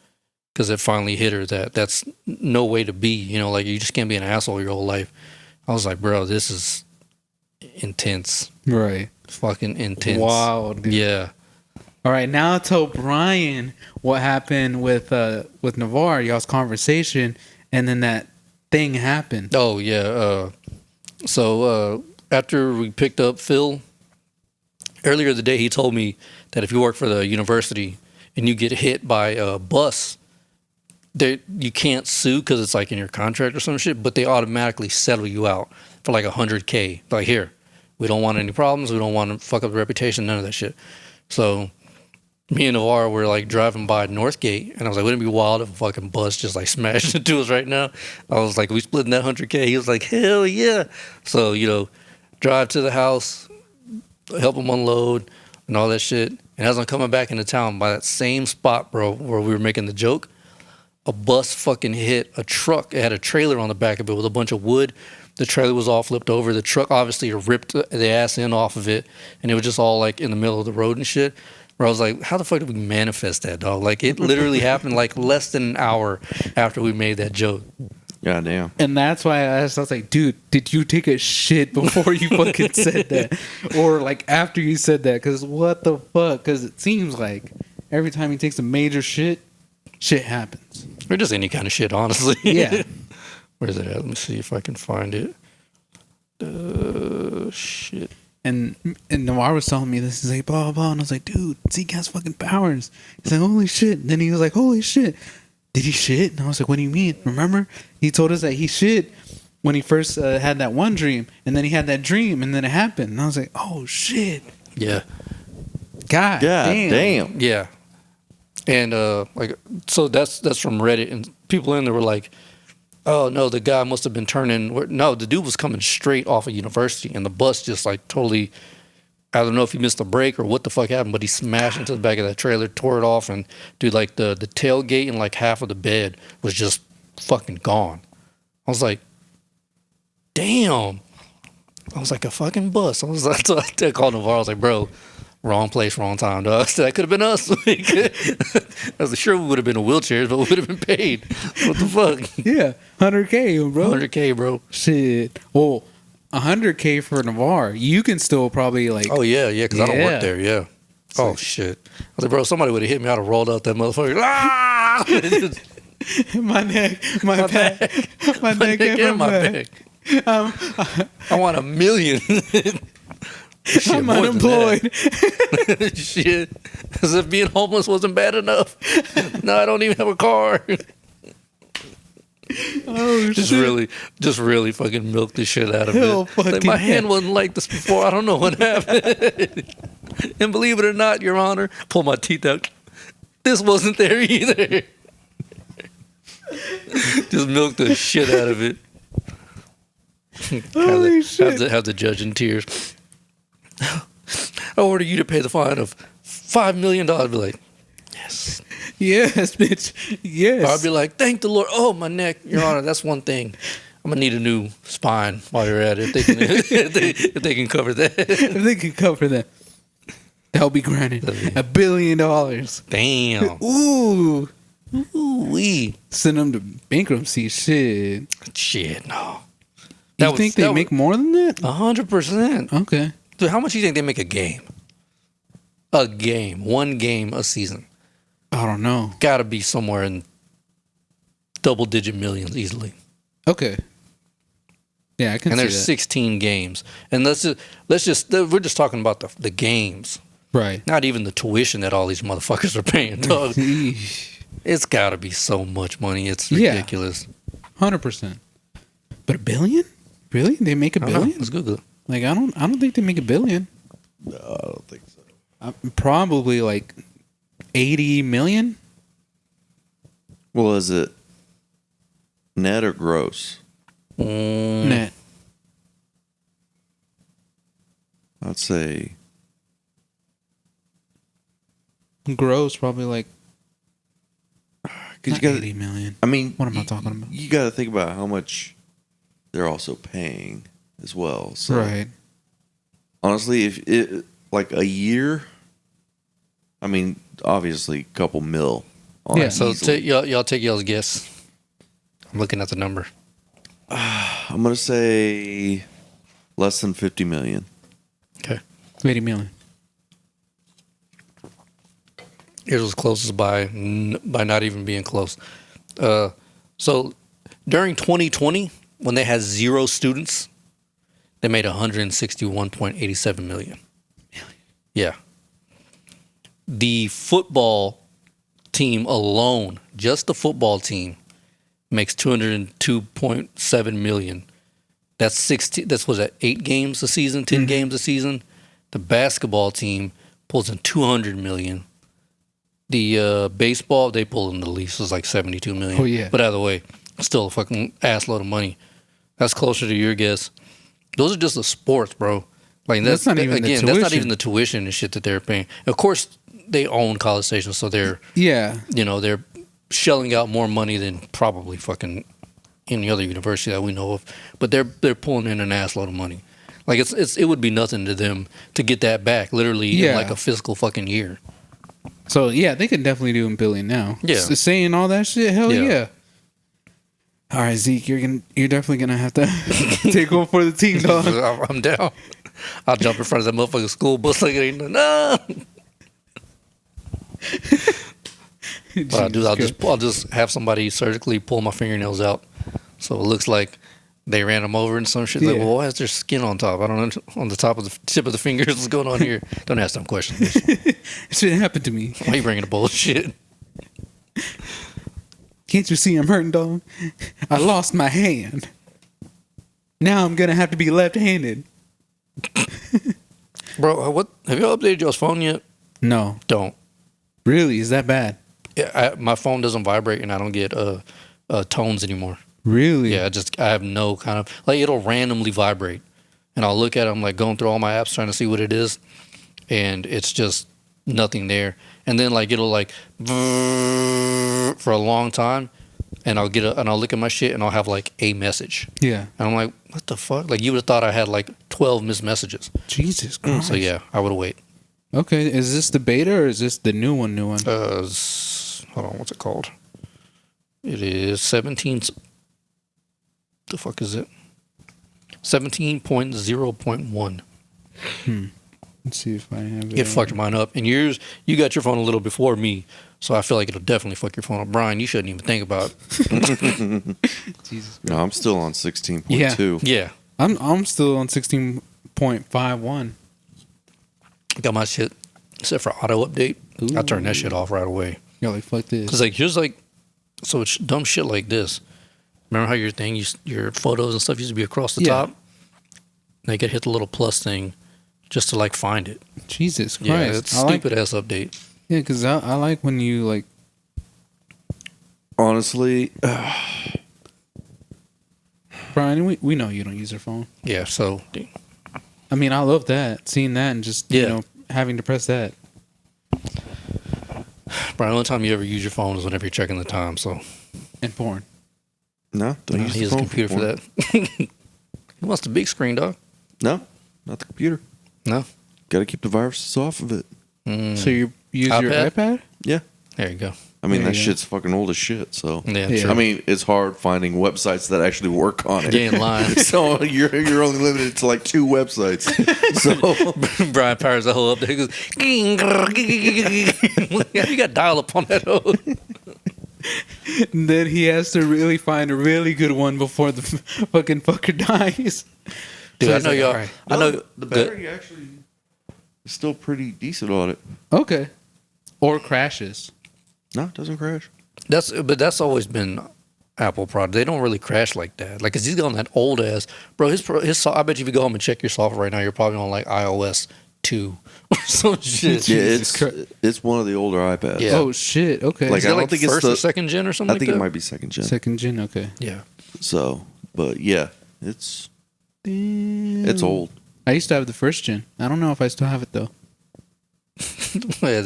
because it finally hit her that that's no way to be, you know, like you just can't be an asshole your whole life. I was like, bro, this is intense. Right. Fucking intense. Wow, dude. Yeah. All right, now tell Brian what happened with Navor, y'all's conversation, and then that thing happened. Oh yeah. So after we picked up Phil, earlier the day he told me that if you work for the university and you get hit by a bus, you can't sue because it's like in your contract or some shit, but they automatically settle you out for like $100K. Like, here, we don't want any problems. We don't want to fuck up the reputation. None of that shit. So me and Navor were like driving by Northgate, and I was like, wouldn't it be wild if a fucking bus just like smashed into us right now? I was like, we splitting that $100K? He was like, hell yeah. So, you know, drive to the house, help him unload and all that shit. And as I'm coming back into town by that same spot, bro, where we were making the joke, a bus fucking hit a truck. It had a trailer on the back of it with a bunch of wood. The trailer was all flipped over. The truck obviously ripped the ass end off of it, and it was just all like in the middle of the road and shit. Where I was like, how the fuck did we manifest that, dog? Like, it literally happened like less than an hour after we made that joke. God damn. And that's why I was like, dude, did you take a shit before you fucking said that? Or like after you said that? Because what the fuck? Because it seems like every time he takes a major shit happens. Or just any kind of shit, honestly. Yeah. Where's it at? Let me see if I can find it. Shit. And Navor was telling me this. He's like, blah, blah, blah. And I was like, dude, Zeke has fucking powers. He's like, holy shit. And then he was like, holy shit. Did he shit? And I was like, what do you mean? Remember? He told us that he shit when he first had that one dream. And then he had that dream. And then it happened. And I was like, oh, shit. Yeah. God damn. Yeah. And like, so that's from Reddit. And people in there were like, oh no, the guy must have been turning. No, the dude was coming straight off of university, and the bus just like totally, I don't know if he missed a break or what the fuck happened, but he smashed into the back of that trailer, tore it off, and dude, like the tailgate and like half of the bed was just fucking gone. I was like, damn. I was like, a fucking bus. I was like, so I called Navor. I was like, bro, wrong place, wrong time, dog. That could have been us. I was like, sure, we would have been in wheelchairs, but we would have been paid. What the fuck? Yeah, 100K, bro. 100K, bro. Shit. Well, 100K for Navor. You can still probly like. Oh, yeah, because I don't Yeah. work there, yeah. Oh, shit. I was like, bro, somebody would have hit me. I'd have rolled out that motherfucker. Ah! My neck, my back, my neck, and my back. I want $1 million. Shit, I'm more than unemployed. that. Shit. As if being homeless wasn't bad enough. No, I don't even have a car. Oh, Just shit. really fucking milk the shit out of Hell it. fucking Like, my yeah. hand wasn't like this before. I don't know what happened. And believe it or not, Your Honor, pull my teeth out. This wasn't there either. Just milk the shit out of it. Holy shit. Have the judge in tears. I order you to pay the fine of $5 million. I'd be like, yes. Yes, bitch. Yes. Or I'd be like, thank the Lord. Oh, my neck, Your Honor. That's one thing. I'm gonna need a new spine while you're at it. If they can, if they can cover that. If they could cover that, that'll be granted. $1 billion. Damn. Ooh. Ooh-wee. Send them to bankruptcy. Shit. Shit, no. You think they make more than that? 100%. Okay. Dude, how much do you think they make a game? A game. One game a season. I don't know. Gotta be somewhere in double-digit millions easily. Okay. Yeah, I can And see there's that. 16 games. And we're just talking about the games. Right. Not even the tuition that all these motherfuckers are paying, dog. Eesh. It's gotta be so much money. It's Yeah. ridiculous. 100%. But $1 billion? Really? They make $1 I don't know. billion? Let's Google it. Like I don't think they make $1 billion. No, I don't think so. Probably like 80 million. Well, is it net or gross? Net. I'd say Gross probably like 'cause not you gotta, 80 million. I mean, What am I talking about? You got to think about how much they're also paying as well. So Right. honestly, if it like a year, I mean, obviously, a couple mil. On Yeah. it So easily. y'all take y'all's guess. I'm looking at the number. I'm gonna say less than 50 million. Okay. 80 million. It was closest by not even being close. So during 2020, when they had 0 students, they made 161.87 million. Yeah. The football team alone, just the football team, makes 202.7 million. That's 16. That's was that 8 games a season, 10 games a season. The basketball team pulls in 200 million. The baseball, they pull in the least, was like 72 million. Oh, yeah. But either way, still a fucking ass load of money. That's closer to your guess. Those are just the sports, bro. Like That's not even the that's not tuition. even the tuition and shit that they're paying. Of course, they own College Station, so they're Yeah. they're shelling out more money than probably fucking any other university that we know of. But they're pulling in an ass load of money. Like it would be nothing to them to get that back, literally in Yeah. like a fiscal fucking year. So yeah, they can definitely do $1 billion now. Yeah. Saying all that shit, hell Yeah. yeah. All right, Zeke, you're definitely gonna have to take over for the team, dog. I'm down. I'll jump in front of that motherfucking school bus like it ain't no. What I'll do, I'll just have somebody surgically pull my fingernails out, so it looks like they ran them over and some shit. Like, Yeah. well, why is there skin on top? I don't know. On the top of the tip of the fingers, what's going on here? Don't ask them questions. Shit happened to me. Why you bringing the bullshit? Can't you see I'm hurting, dog? I lost my hand. Now I'm gonna have to be left-handed. Bro, what have you updated your phone yet? No, Don't. really, is that bad? Yeah, my phone doesn't vibrate and I don't get tones anymore. Really? Yeah, I have no kind of like it'll randomly vibrate, and I'll look at it. I'm like going through all my apps trying to see what it is, and it's just nothing there. And then like it'll like for a long time. and I'll look at my shit, and I'll have like a message, Yeah. and I'm like, what the fuck? Like, you would have thought I had like 12 missed messages. Jesus Christ. So yeah, I would have wait. Okay, is this the beta or is this the new one? Hold on, what's it called? It is 17. The fuck is it? 17.0.1. Let's see if I have it. It fucked mine up. And yours, you got your phone a little before me, so I feel like it'll definitely fuck your phone up. Brian, you shouldn't even think about it. Jesus. No, I'm still on 16.2. Yeah. I'm still on 16.51. Got my shit set for auto update. I turned that shit off right away. You're like, fuck this. Because, like, here's like, so it's dumb shit like this. Remember how your photos and stuff used to be across the top? They could hit the little plus thing just to like find it. Jesus Christ. Yeah, it's stupid ass update. Yeah, because I like when you like. Honestly, Brian, we know you don't use your phone. Yeah, so I mean, I love that. Seeing that and just, you know, having to press that. Brian, the only time you ever use your phone is whenever you're checking the time. So And porn. no, don't use he the has a phone computer for porn. that. He wants the big screen, dog. No, not the computer. No. Got to keep the viruses off of it. So you use your iPad? Yeah. There you go. I mean, There that you go. shit's fucking old as shit. So, Yeah, Yeah. true. I mean, it's hard finding websites that actually work on it. Get in line. So you're only limited to like 2 websites. So Brian powers the whole up there. He goes, yeah, you got dial up on that hoe. And then he has to really find a really good one before the fucking fucker dies. Dude, So I he's know like, y'all. all right. I know the battery actually is still pretty decent on it. Okay. Or crashes. No, it doesn't crash. That's always been Apple product. They don't really crash like that. Like, cause he's on that old ass, bro. I bet you if you go home and check your software right now, you're probably on like iOS 2 or some shit. Yeah, Jesus it's one of the older iPads. Yeah. Oh, shit. Okay. Like, Is it I don't like think it's first the- or second gen or something I like think that? it might be second gen. Second gen? Okay. Yeah. So, but yeah, it's old. I used to have the first gen. I don't know if I still have it, though. Yeah,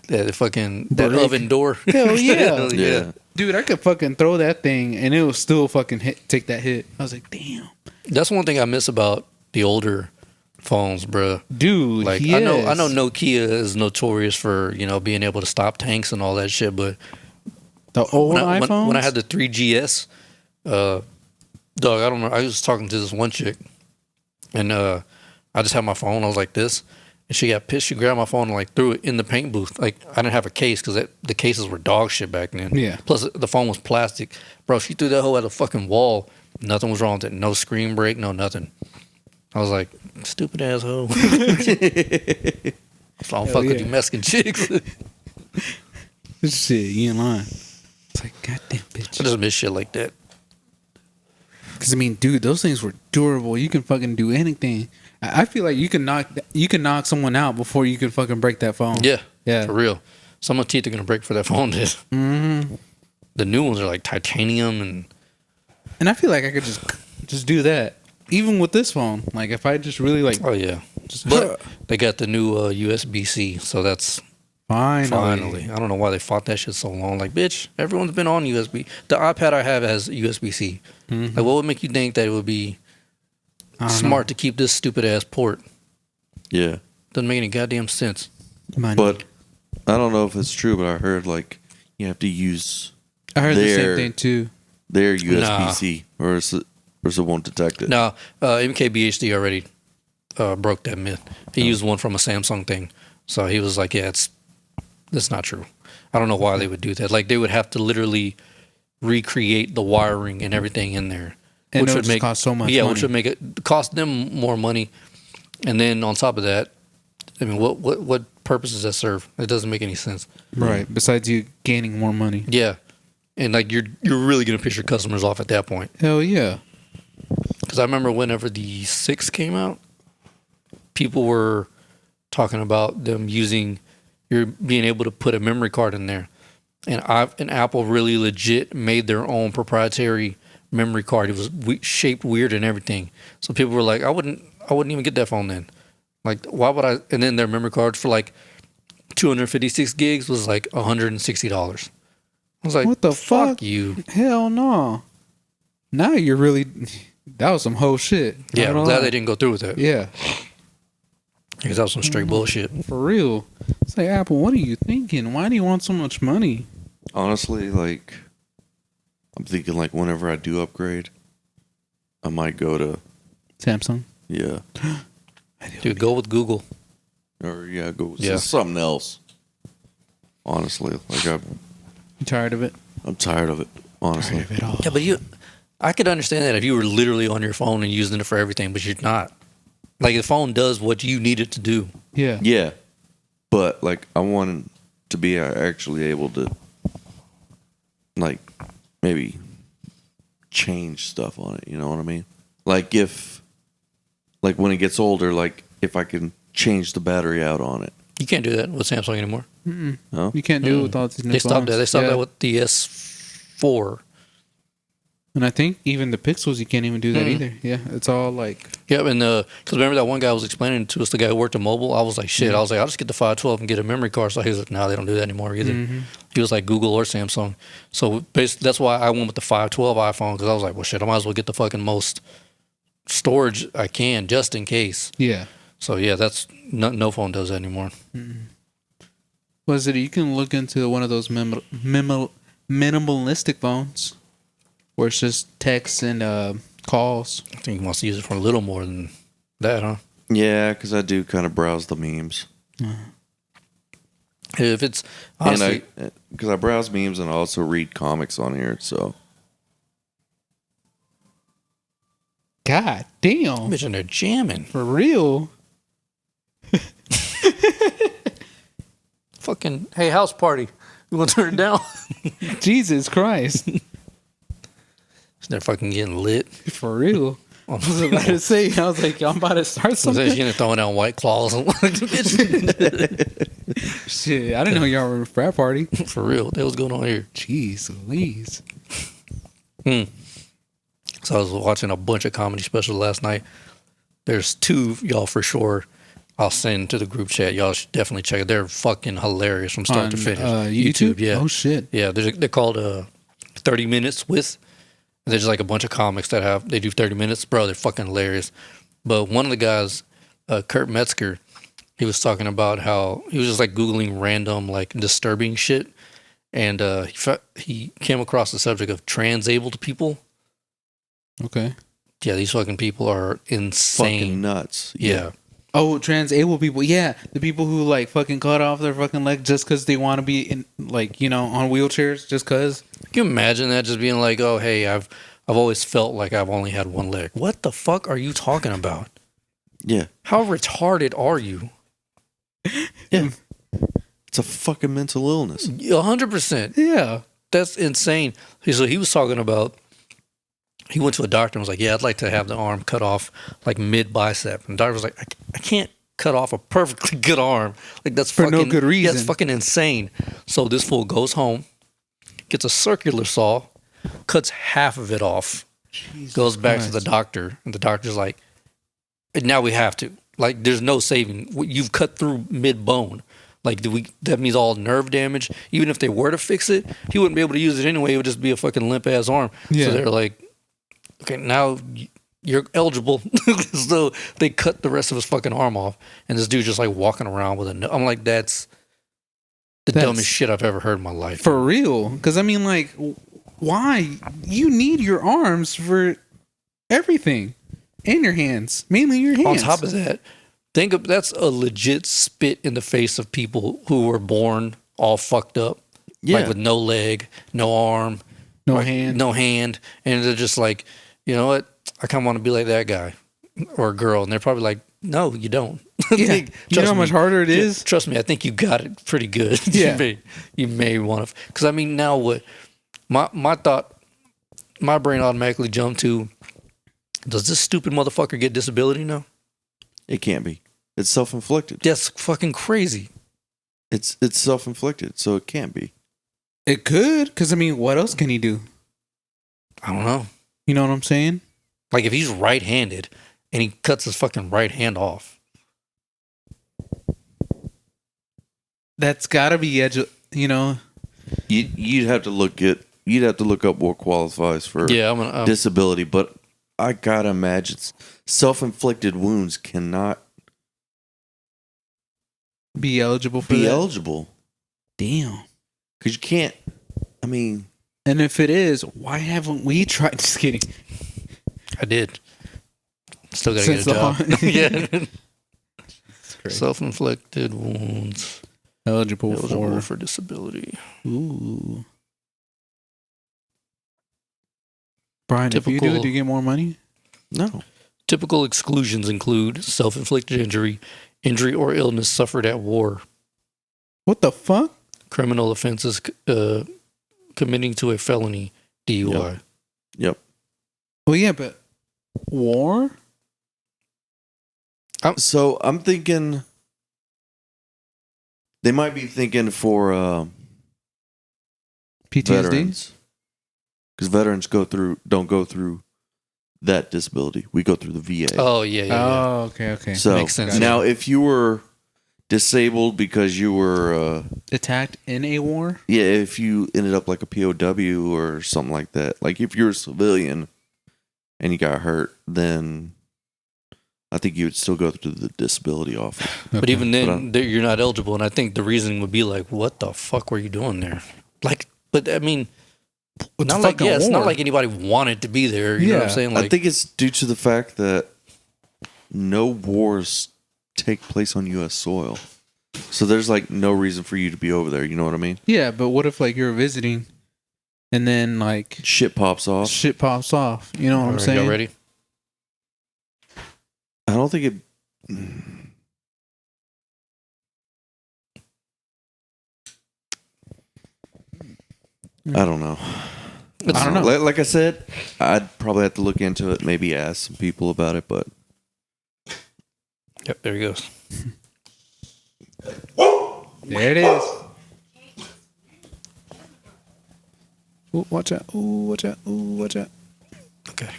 that fucking that Brick. oven door. Hell yeah. Hell Yeah. Dude, I could fucking throw that thing and it will still fucking take that hit. I was like, damn. That's one thing I miss about the older phones, bro. Dude, Like yes. I know Nokia is notorious for, you know, being able to stop tanks and all that shit, but The old when iPhones? when I had the 3GS, dog, I don't know. I was talking to this one chick, and I just had my phone. I was like this, and she got pissed. She grabbed my phone and like threw it in the paint booth. Like, I didn't have a case because the cases were dog shit back then. Yeah. Plus the phone was plastic, bro. She threw that hoe at a fucking wall. Nothing was wrong with it. No screen break. No nothing. I was like, stupid asshole. So I don't fuck with you Mexican chicks. Shit, you in line. It's like, goddamn I bitch. just miss shit like that. Because, I mean, dude, those things were durable. You can fucking do anything. I feel like you can knock someone out before you can fucking break that phone. Yeah. Yeah. For real. Some of the teeth are going to break for that phone. Mm-hmm. The new ones are like titanium And I feel like I could just do that. Even with this phone. Like, if I just really, like, oh yeah. But they got the new USB-C, so that's finally. I don't know why they fought that shit so long. Like, bitch, everyone's been on USB. The iPad I have has USB-C. Mm-hmm. Like, what would make you think that it would be smart to keep this stupid ass port? Yeah. Doesn't make any goddamn sense. Money. But I don't know if it's true, but I heard like you have to use I heard the same their- thing, too. their USB-C or else it won't detect it. No, MKBHD already broke that myth. He used one from a Samsung thing. So he was like, yeah, that's not true. I don't know why they would do that. Like, they would have to literally recreate the wiring and everything in there. And it would just cost so much money. Which would make it cost them more money. And then on top of that, I mean, what purpose does that serve? It doesn't make any sense. Right. Besides you gaining more money. Yeah. And like, you're really going to piss your customers off at that point. Hell yeah. Because I remember whenever the 6 came out, people were talking about them being able to put a memory card in there. And Apple really legit made their own proprietary memory card. It was shaped weird and everything. So people were like, I wouldn't even get that phone then. Like, why would I? And then their memory cards for like 256 gigs was like $160. I was like, What the fuck fuck? you. Hell no. Now you're really. That was some whole shit. Yeah, Not I'm gonna glad lie. they didn't go through with that. Yeah, Because that was some straight bullshit. for real. It's like, Apple, what are you thinking? Why do you want so much money? Honestly, like, I'm thinking like whenever I do upgrade, I might go to Samsung. yeah, Dude, go with Google. or yeah, go with Yeah. something else. Honestly, like You tired of it? I'm tired of it. Honestly, Tired of it all. Yeah, but I could understand that if you were literally on your phone and using it for everything, but you're not. Like, the phone does what you need it to do. Yeah. yeah, but like I want to be actually able to like maybe change stuff on it. You know what I mean? Like if like when it gets older, like if I can change the battery out on it. You can't do that with Samsung anymore. No? You can't do it with all these new They stopped phones. that. They stopped Yeah. that with the S4. And I think even the Pixels, you can't even do that either. Yeah, it's all like Yep, and because remember that one guy was explaining to us, the guy who worked at mobile. I was like, shit. I was like, I'll just get the 512 and get a memory card. So he was like, no, they don't do that anymore either. He was like Google or Samsung. So basically, that's why I went with the 512 iPhone, because I was like, well, shit, I might as well get the fucking most storage I can just in case. yeah. So yeah, that's no phone does that anymore. Was it? You can look into one of those minimalistic phones where it's just text and calls. I think he wants to use it for a little more than that, huh? Yeah, because I do kind of browse the memes. If it's honestly, And because I browse memes and I also read comics on here, so God damn. bitch, and they're jamming. For real. Fucking hey, house party. You want to turn it down? Jesus Christ. They're fucking getting lit. For real. I was about to say, I was like, I'm about to start So something. they're throwing down White Claws. Shit, I didn't know y'all were a frat party. For real, what the hell's going on here? Jeez Louise. So I was watching a bunch of comedy specials last night. There's two y'all for sure. I'll send to the group chat. Y'all should definitely check it. They're fucking hilarious from start to finish. YouTube? Yeah. Oh, shit. Yeah, they're called 30 Minutes With. There's just like a bunch of comics that they do 30 minutes. Bro, they're fucking hilarious. But one of the guys, Kurt Metzger, he was talking about how he was just like Googling random, like disturbing shit. And he came across the subject of transabled people. Okay. Yeah, these fucking people are insane. fucking nuts. Yeah. Oh, transabled people. Yeah. The people who like fucking cut off their fucking leg just because they want to be in, like, you know, on wheelchairs just because. Can you imagine that just being like, oh, hey, I've always felt like I've only had one leg. What the fuck are you talking about? Yeah. How retarded are you? Yeah. It's a fucking mental illness. 100%. Yeah. That's insane. So he was talking about, he went to a doctor and was like, yeah, I'd like to have the arm cut off like mid bicep. And the doctor was like, I can't cut off a perfectly good arm. Like that's For fucking, no good reason. Yeah, that's fucking insane. So this fool goes home, gets a circular saw, cuts half of it off, goes back to the doctor, and the doctor's like, now we have to. Like, there's no saving. You've cut through mid bone. Like, that means all nerve damage. Even if they were to fix it, he wouldn't be able to use it anyway. It would just be a fucking limp ass arm. Yeah. So they're like, okay, now you're eligible. So they cut the rest of his fucking arm off, and this dude's just like walking around with I'm like, that's the dumbest shit I've ever heard in my life. For real. Because, I mean, like, why? You need your arms for everything. And your hands. Mainly your hands. On top of that, that's a legit spit in the face of people who were born all fucked up. Yeah. Like with no leg, no arm, No hand. no hand. And they're just like, you know what? I kind of want to be like that guy or girl. And they're probably like, no, you don't. Yeah. You know how much harder it is? Trust me, I think you got it pretty good. Yeah. you may want to. Because, I mean, now what? My thought, my brain automatically jumped to, does this stupid motherfucker get disability now? It can't be. It's self-inflicted. That's fucking crazy. It's self-inflicted, so it can't be. It could. Because, I mean, what else can he do? I don't know. You know what I'm saying? Like, if he's right-handed and he cuts his fucking right hand off. That's got to be, you know, You'd have to look up what qualifies for Yeah, I'm gonna. disability, but I gotta imagine self-inflicted wounds cannot Be eligible for be that? eligible Damn. because you can't. I mean, And if it is, why haven't we tried? Just kidding. I did. Still gotta Since get a job. the- Yeah. Great. Self-inflicted wounds Eligible eligible for. for disability. Ooh. Brian, if you do Typical- it, do you get more money? no. Typical exclusions include self-inflicted injury or illness suffered at war, What the fuck? criminal offenses committing to a felony, DUI. Yep. Well, yeah, but war? So I'm thinking they might be thinking for PTSD? veterans because veterans don't go through that disability. We go through the VA. Oh yeah. Oh, okay. so makes sense. now, if you were disabled because you were, Attacked in a war? if you ended up like a POW or something like that, like if you're a civilian and you got hurt, then I think you would still go through the disability office. But even then, But you're not eligible, and I think the reasoning would be like, "What the fuck were you doing there?" Like, but I mean, It's not a like fucking it's not war. like anybody wanted to be there. You know what I'm Yeah. saying? Like, I think it's due to the fact that no wars take place on U.S. soil. So there's like no reason for you to be over there. You know what I mean? Yeah, but what if like you're visiting and then like Shit pops off. shit pops off? You know what I'm Alright, saying? y'all ready? I don't think it. I don't know. I don't know. Like I said, I'd probably have to look into it. Maybe ask some people about it. But Yep, there he goes. There it is. Ooh, watch out. Ooh, watch out. Ooh, watch out. Okay,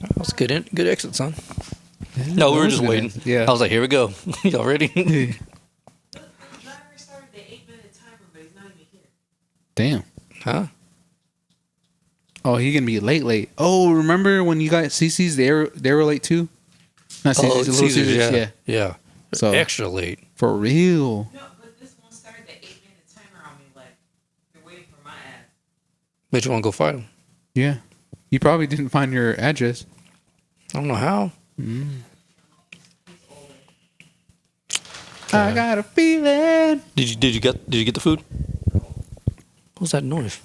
that was good. Good exit, son. No, we were just waiting. Yeah. I was like, "Here we go. Y'all ready?" The driver started the 8-minute timer, but he's not even here. Damn. Huh? Oh, he gonna be late. Oh, remember when you got CC's? They were late too. Not CC's, Little Caesars. Yeah. yeah. So- Extra late. For real. No, but this one started the 8-minute timer on me. Like, they're waiting for my ass. Bet you want to go fight him? Yeah. You probably didn't find your address. I don't know how. I got a feeling. Did you get the food? What was that noise?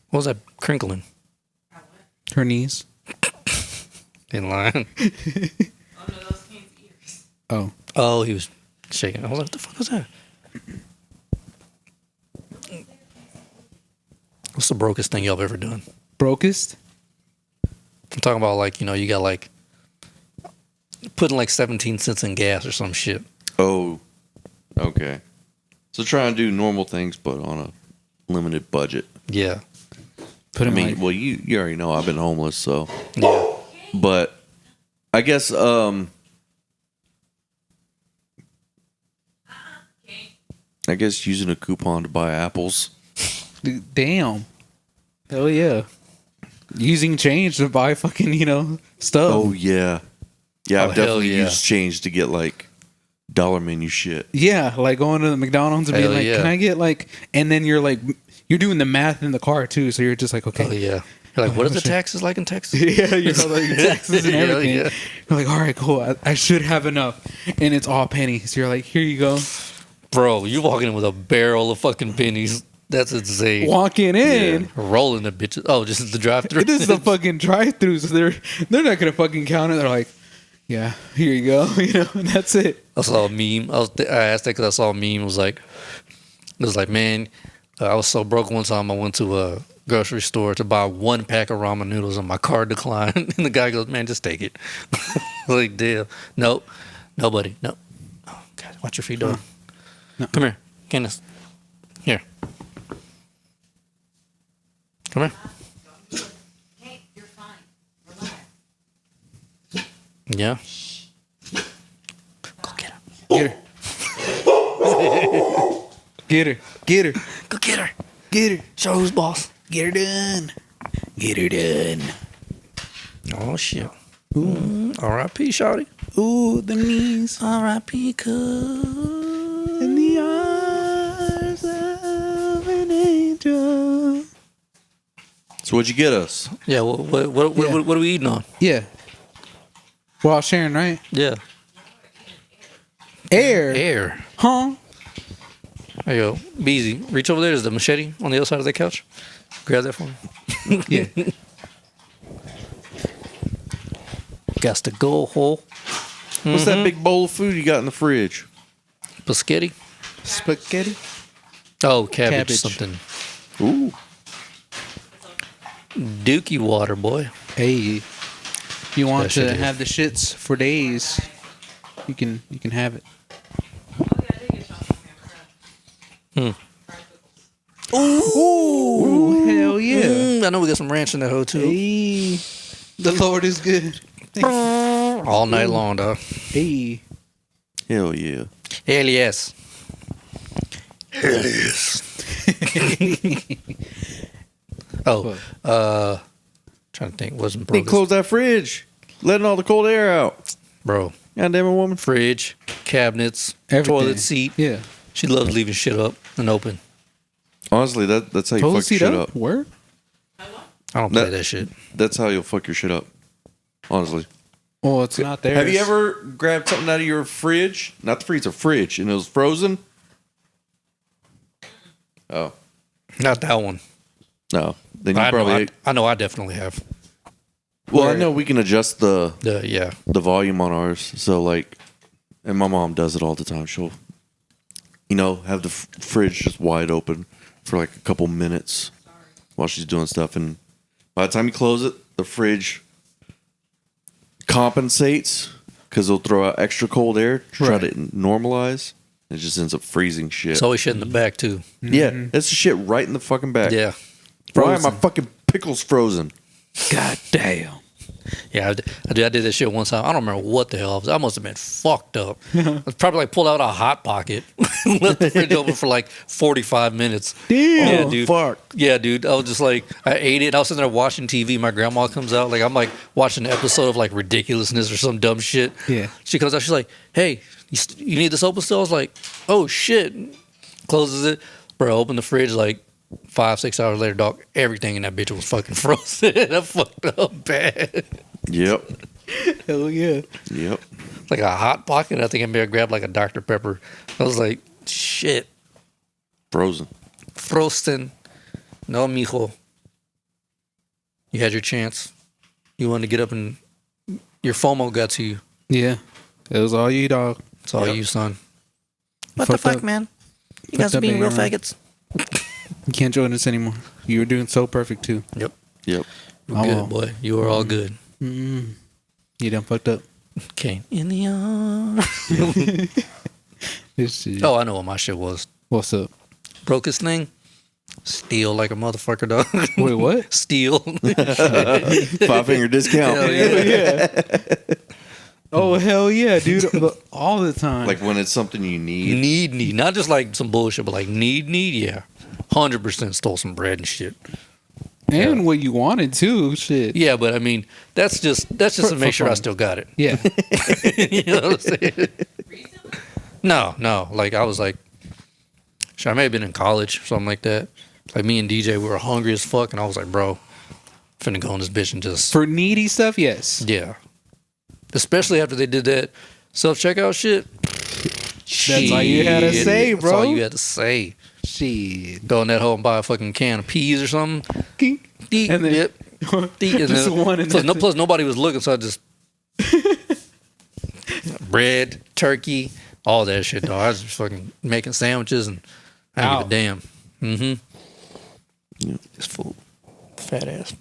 What was that crinkling? I went. Her knees. In line. Oh, no, those came to ears. Oh. Oh, he was shaking. I was like, what the fuck was that? What's the brokest thing y'all have ever done? Brokest? I'm talking about like, you got like putting like 17 cents in gas or some shit. oh, okay. So try and do normal things, but on a limited budget. Yeah. Put I him mean, like, well, you already know I've been homeless, so. Yeah. But I guess using a coupon to buy apples. damn. Hell yeah. Using change to buy fucking, stuff. Oh yeah, yeah. Oh, I've hell definitely yeah. used change to get like dollar menu shit. Yeah, like going to the McDonald's and being Hell like, yeah. can I get like, and then you're like, you're doing the math in the car too, so you're just like, okay. Oh yeah. You're like, what are the shit. taxes like in Texas? Yeah, you're all like taxes and Yeah, everything. yeah. You're like, all right, cool. I should have enough, and it's all pennies. So you're like, here you go. Bro, you walking in with a barrel of fucking pennies. That's insane. Walking in, Rolling the bitches. Oh, just the drive through. it is the fucking drive-through, so they're not gonna fucking count it. They're like, yeah, here you go, and that's it. I saw a meme. I asked that because I saw a meme. It was like, man, I was so broke one time. I went to a grocery store to buy 1 pack of ramen noodles, and my card declined. And the guy goes, "Man, just take it." I was like, damn. Nope. Nobody. Nope. Oh God, watch your feet, dog. No. Come here, Candace. Here. Come here. Hey, you're fine. Relax. Yeah. Go get him. Get her. Get her. Get her. Go get her. Get her. Show who's boss. Get her done. Get her done. Oh, shit. R.I.P. Shawty. Ooh, the knees. R.I.P. cuz. In the arms of an angel. So what'd you get us? Yeah, what are we eating on? Yeah. We're all sharing, right? Yeah. Air. Huh? There you go. Beezy, reach over there. There's the machete on the other side of the couch. Grab that for me. Yeah. Got to go hole. What's that big bowl of food you got in the fridge? Biscotti. Spaghetti. Oh, cabbage. Cabbage. Something. Ooh. Dookie water, boy. Hey, you want That shit to is. have the shits for days? You can have it. Oh, yeah, I did get y'all some fried pickles. Ooh, hell yeah! I know we got some ranch in that hoe too. Hey, the Lord is good. All night long, dog. Hey, Hell yeah. Hell yes. Hell yes. Trying to think. Wasn't They broke. closed that fridge, letting all the cold air out. Bro. God damn it, woman. Fridge, cabinets, everything. toilet seat. Yeah, She loves leaving shit up and open. Honestly, that's how you toilet fuck your seat shit up. up. Word. I don't play that shit. That's how you'll fuck your shit up. Honestly. Well, it's not there. Have you ever grabbed something out of your fridge? Not the freezer, fridge, and it was frozen? Oh. Not that one. No. Then you I probably. know I definitely have. Well, I know we can adjust the Yeah. volume on ours. So, like, and my mom does it all the time. She'll, have the fridge just wide open for like a couple minutes while she's doing stuff. And by the time you close it, the fridge compensates because it'll throw out extra cold air to try to normalize. It just ends up freezing shit. It's always shit in the back too. Yeah, that's the shit right in the fucking back. Yeah. Why are my fucking pickles frozen? God damn. Yeah, I did that shit one time. I don't remember what the hell I was. I must have been fucked up. I was probably like pulled out a hot pocket, left the fridge open for like 45 minutes. Damn. Yeah, dude. Fuck. Yeah, dude. I was just like, I ate it. I was sitting there watching TV. My grandma comes out. Like, I'm like watching an episode of like Ridiculousness or some dumb shit. Yeah. She comes out. She's like, hey, you need this open still? I was like, oh shit. Closes it. Bro, open the fridge like 5-6 hours later, dog. Everything in that bitch was fucking frozen. I fucked up bad. Yep. Hell yeah. Yep. Like a hot pocket. I think I may have grabbed like a Dr. Pepper. I was like, shit. Frozen. Frosten. No, mijo. You had your chance. You wanted to get up and your FOMO got to you. Yeah. It was all you, dog. It's all Yep. you, son. What Fucked the fuck, up. man? You Fucked guys are up being real ignorant. faggots. You can't join us anymore. You were doing so perfect too. Yep. Yep. You're Oh, good, well. boy. You were all good. Mm. You done fucked up. Came in the arms. This shit. Oh, I know what my shit was. What's up? Brokest thing. Steal like a motherfucker, dog. Wait, what? Steal. 5-finger discount. Hell yeah. Oh, hell yeah, dude. All the time. Like when it's something you need. Need. Not just like some bullshit, but like need. Yeah. 100% stole some bread and shit. and what you wanted too. Shit. Yeah, but I mean, that's just to make sure I fun. still got it. Yeah. You know what I'm saying? No. Like I was like, I may have been in college or something like that. Like me and DJ, we were hungry as fuck, and I was like, bro, finna go on this bitch and just For needy stuff, yes. yeah. Especially after they did that self checkout shit. That's all you had to Shit. say, That's bro. all you had to say. Shit. Go in that hole and buy a fucking can of peas or something. Kink. Eat, And then- yep. Eat, and Just then- one and plus, that's it. plus nobody was looking, so I just bread, turkey, all that shit. Dog. I was just fucking making sandwiches and I didn't give a damn. Mm-hmm. Yep. This fool, fat ass.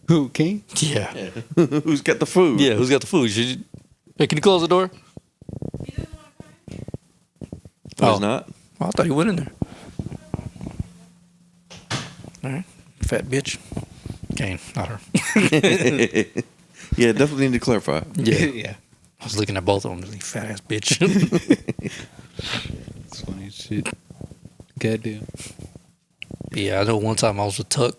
Who, King? Yeah. Who's got the food? Yeah. Who's got the food? Hey, can you close the door? Oh, Oh. he's not? Oh, I thought he went in there. All right, fat bitch. Kane, not her. Yeah, definitely need to clarify. Yeah. Yeah. was looking at both of them, like, fat ass bitch. It's funny as shit. Goddamn. Yeah, I know one time I was with Tuck.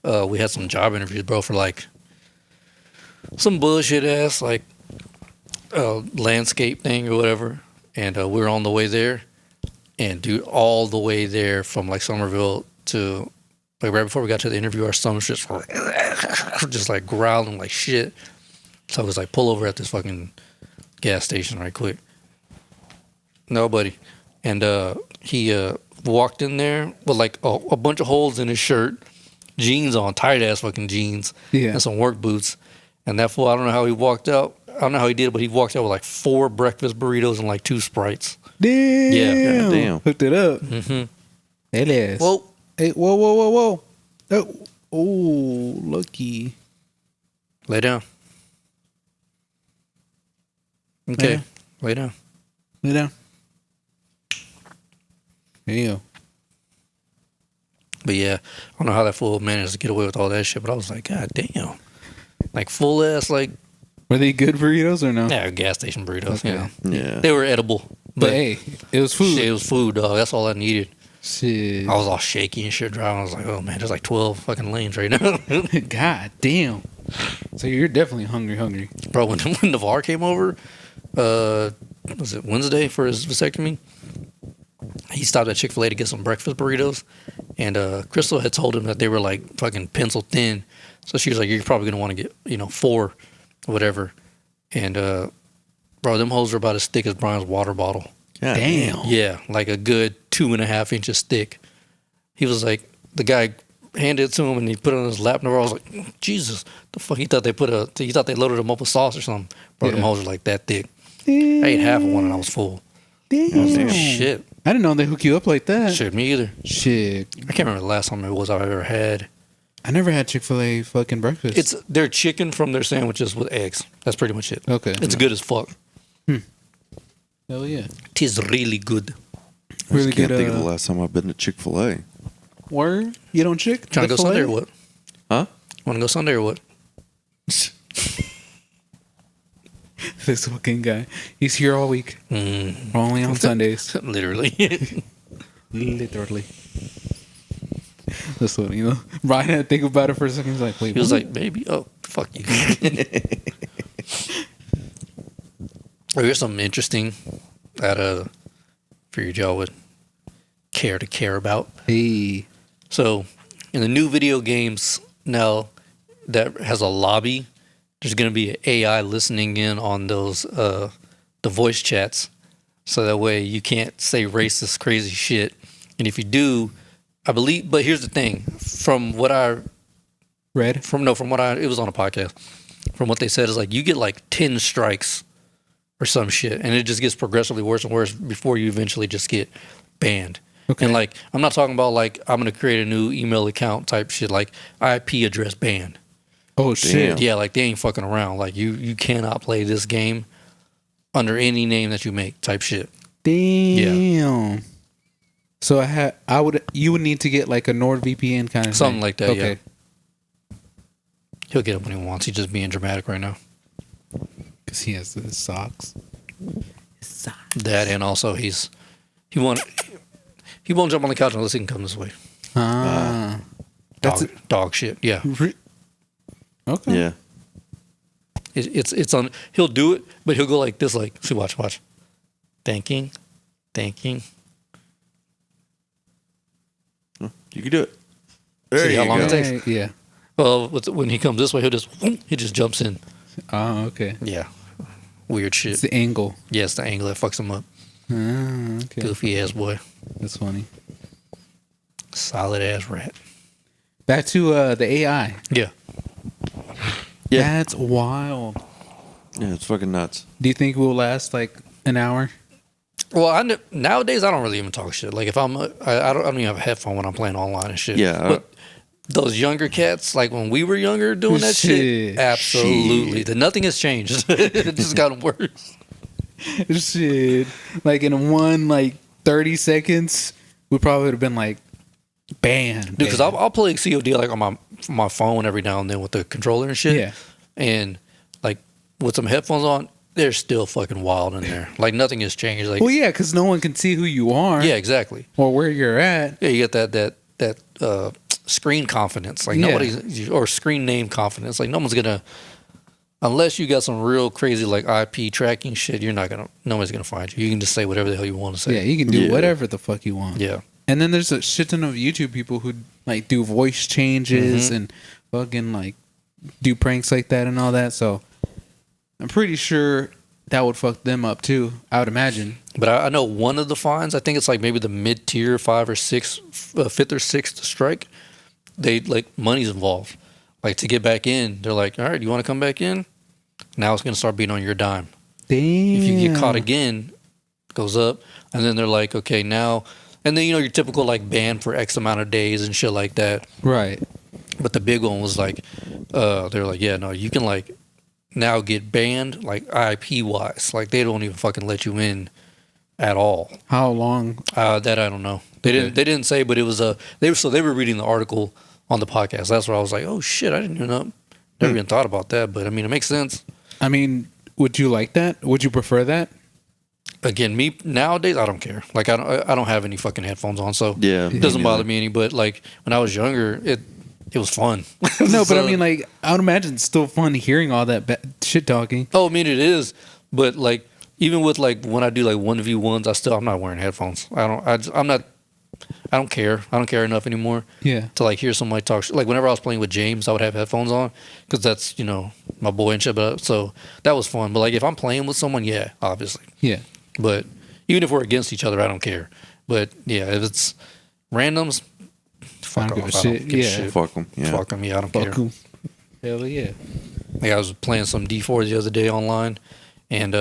We had some job interviews, bro, for like some bullshit ass like landscape thing or whatever. And we were on the way there, and dude, all the way there from like Somerville to like right before we got to the interview, our stomachs just were just like growling like shit. So I was like, pull over at this fucking gas station right quick. Nobody. And he walked in there with like a bunch of holes in his shirt, jeans on, tight ass fucking jeans, Yeah. and some work boots. And that fool, I don't know how he walked out. I don't know how he did it, but he walked out with like 4 breakfast burritos and like 2 Sprites. Damn. Yeah. Damn. Hooked it up. Mm-hmm. That ass. Whoa. Hey, whoa. Oh, lucky. Lay down. Okay. Yeah. Lay down. Lay down. There you go. But yeah, I don't know how that fool managed to get away with all that shit, but I was like, God damn. Like full ass, like, Were they good burritos or no? yeah, gas station burritos. Okay. Yeah. Yeah. They were edible. But hey, it was food. Shit, it was food, dog. That's all I needed. Shit. I was all shaky and shit driving. I was like, oh man, there's like 12 fucking lanes right now. God damn. So you're definitely hungry. Bro, when Navor came over, was it Wednesday for his vasectomy? He stopped at Chick-fil-A to get some breakfast burritos. And Crystal had told him that they were like fucking pencil thin. So she was like, you're probably going to want to get, 4 or whatever. And, bro, them hoes are about as thick as Brian's water bottle. God Damn. Yeah, like a good 2.5 inches thick. He was like, the guy handed it to him and he put it on his lap. And I was like, Jesus, the fuck? He thought they loaded him up with sauce or something. Bro, them Yeah. hoes are like that thick. I ate half of one and I was full. I was Damn. like, shit. I didn't know they hook you up like that. Shit, me either. Shit. I can't remember the last time it was I've ever had. I never had Chick-fil-A fucking breakfast. It's their chicken from their sandwiches with eggs. That's pretty much it. Okay. It's good as fuck. Hell yeah. It is really good. I Really just can't good. think of the last time I've been to Chick-fil-A. Word? You don't chick? Trying to go the Sunday or filet? what? Huh? Want to go Sunday or what? This fucking guy. He's here all week. Only on Sundays. Literally. Literally. That's what, Ryan had to think about it for a second. He's like, wait, He was what? like, baby, oh, fuck you. Oh, here's something interesting that figured y'all would care about. Hey. So, in the new video games now that has a lobby, there's going to be an AI listening in on those the voice chats, so that way you can't say racist, crazy shit. And if you do, I believe. But here's the thing: from what I Red? it was on a podcast. From what they said is like you get like 10 strikes or some shit, and it just gets progressively worse and worse before you eventually just get banned. Okay. And like I'm not talking about like I'm gonna create a new email account type shit, like IP address banned. Oh, shit. Damn. Yeah, like they ain't fucking around. Like you cannot play this game under any name that you make type shit. Damn. So you would need to get like a NordVPN kind of Something thing. like that, Okay. yeah. He'll get it when he wants. He's just being dramatic right now. Because he has the socks. That and also he won't jump on the couch unless he can come this way. Ah. That's Dog shit. Yeah. Okay. Yeah. It's on. He'll do it, but he'll go like this. Like, see, watch. Thinking. You can do it. There See you how long go. it takes? Yeah. Well, when he comes this way, he just jumps in. Oh, okay. Yeah. Weird shit. It's the angle. Yeah, it's the angle that fucks him up. Ah, okay. Goofy ass boy. That's funny. Solid ass rat. Back to the AI. Yeah. Yeah. That's wild. Yeah, it's fucking nuts. Do you think we'll last like an hour? Well, nowadays I don't really even talk shit. Like if I don't even have a headphone when I'm playing online and shit. Yeah, But those younger cats, like when we were younger doing that shit, Shit. absolutely. Nothing has changed. It just gotten worse. Shit. Like in 30 seconds, we probably would have been like banned. Dude, because I'll play COD like on my phone every now and then with the controller and shit. Yeah. And like with some headphones on, they're still fucking wild in there. Like nothing has changed. Like Well, yeah, because no one can see who you are. yeah, exactly. Or where you're at. Yeah, you get that screen confidence. Like Yeah. nobody's or screen name confidence. Like no one's gonna unless you got some real crazy like IP tracking shit. Nobody's gonna find you. You can just say whatever the hell you want to say. Yeah, you can do Yeah. whatever the fuck you want. Yeah. And then there's a shit ton of YouTube people who like do voice changes and fucking like do pranks like that and all that. So I'm pretty sure that would fuck them up too. I would imagine. But I know one of the fines. I think it's like maybe the mid tier 5 or 6, 5th or 6th strike. They like money's involved. Like to get back in, they're like, all right, you want to come back in? Now it's gonna start being on your dime. Damn. If you get caught again, it goes up, and then they're like, okay, now, and then your typical like ban for X amount of days and shit like that. Right. But the big one was like, they're like, yeah, no, you can like now get banned like IP wise. Like they don't even fucking let you in at all. How long? That I don't know. They didn't say, but it was they were reading the article on the podcast. That's where I was like, oh shit, I didn't even know. Never even thought about that, but I mean, it makes sense. I mean, would you like that? Would you prefer that? Again, me nowadays, I don't care. Like I don't have any fucking headphones on, so Yeah. it doesn't bother me any. But like when I was younger, it was fun. No, but So- I mean, like, I would imagine it's still fun hearing all that shit talking. Oh, I mean it is, but like even with like when I do like 1v1s, I'm not wearing headphones. I don't care. I don't care enough anymore Yeah. to like hear somebody talk. Like whenever I was playing with James, I would have headphones on because that's my boy and shit. But so that was fun. But like if I'm playing with someone, yeah, obviously. Yeah. But even if we're against each other, I don't care. But yeah, if it's randoms, fuck don't give off. a I don't shit. give a Yeah. shit. Fuck them. Yeah. Fuck them. Yeah, I don't care. Fuck 'em. Hell yeah. Like I was playing some D4 the other day online, and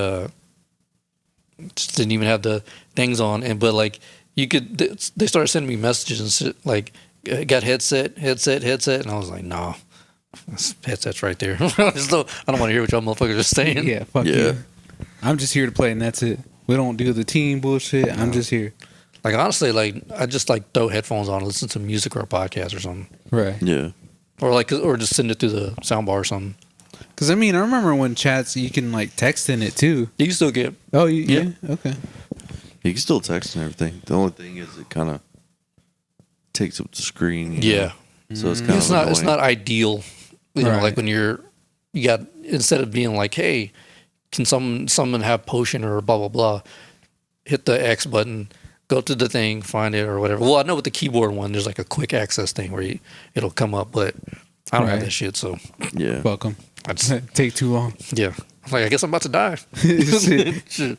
just didn't even have the things on. And but like you could, they started sending me messages and shit, like got headset, and I was like, nah, this headset's right there. I don't want to hear what y'all motherfuckers are saying. Yeah. Fuck Yeah. you. I'm just here to play, and that's it. We don't do the team bullshit. I'm just here. Like honestly, like I just like throw headphones on, listen to music or a podcast or something, Right. Yeah. or just send it through the soundbar or something. Because, I mean, I remember when chats, you can, like, text in it, too. You can still get. Oh, yeah? Okay. You can still text and everything. The only thing is it kind of takes up the screen. Yeah. So it's kind It's of not. annoying. It's not ideal. Right. Like when you got instead of being like, hey, can someone have potion or blah blah blah, hit the X button, go to the thing, find it or whatever. Well, I know with the keyboard one, there's like a quick access thing where it'll come up, but I don't have Right. that shit. So Yeah. Welcome. I just Take too long. yeah. I'm like I guess I'm about to die. Shit. Shit.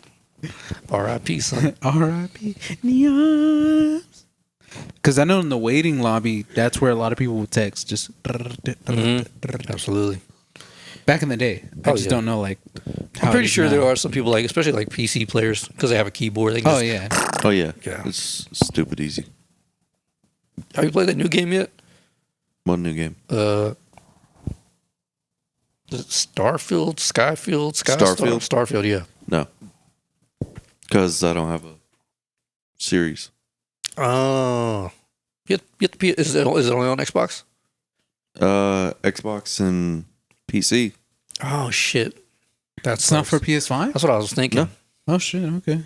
R.I.P. son. R.I.P. Neon. Because I know in the waiting lobby, that's where a lot of people would text. Just Absolutely. back in the day. I Oh, just yeah. don't know, like, I'm pretty sure there are. are some people like, especially like PC players, because they have a keyboard. They can Oh, just, yeah. Oh yeah. Yeah. It's stupid easy. Have you played that new game yet? One new game. Is it Starfield, Skyfield, Starfield? Starfield, yeah. No. Because I don't have a series. Oh, is it only on Xbox? Xbox and PC. Oh shit, It's not for PS5? That's what I was thinking. No. Oh, shit. Okay.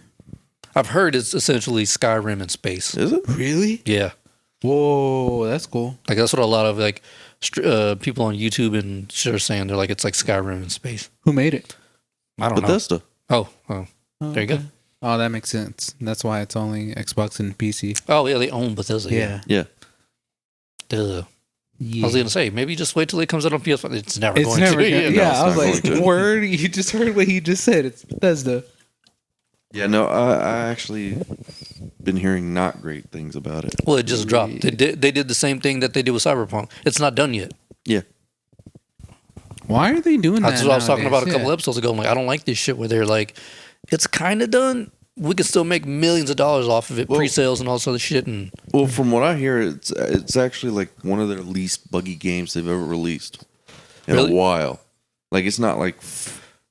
I've heard it's essentially Skyrim in space. Is it? Really? Yeah, Whoa, that's cool. like that's what a lot of like people on YouTube and shit are saying. They're like it's like Skyrim in space. Who made it? I don't know. Bethesda. Oh, Oh, there you go. Oh, that makes sense. That's why it's only Xbox and PC. Oh yeah, they own Bethesda. Yeah. Yeah. Duh. Yeah. I was gonna say maybe just wait till it comes out on PS5. It's never It's going never to. gonna, no, yeah, it's I was not like, going to. word, you just heard what he just said. It's Bethesda. Yeah, no, I actually been hearing not great things about it. Well, it just dropped. They did the same thing that they did with Cyberpunk. It's not done yet. Yeah. Why are they doing that? That's what I was talking about a nowadays? couple episodes ago. I'm like, I don't like this shit where they're like, it's kind of done. We can still make millions of dollars off of it, Well- pre-sales and all this other shit. And Well, from what I hear, it's actually like one of their least buggy games they've ever released in Really? a while. Like it's not like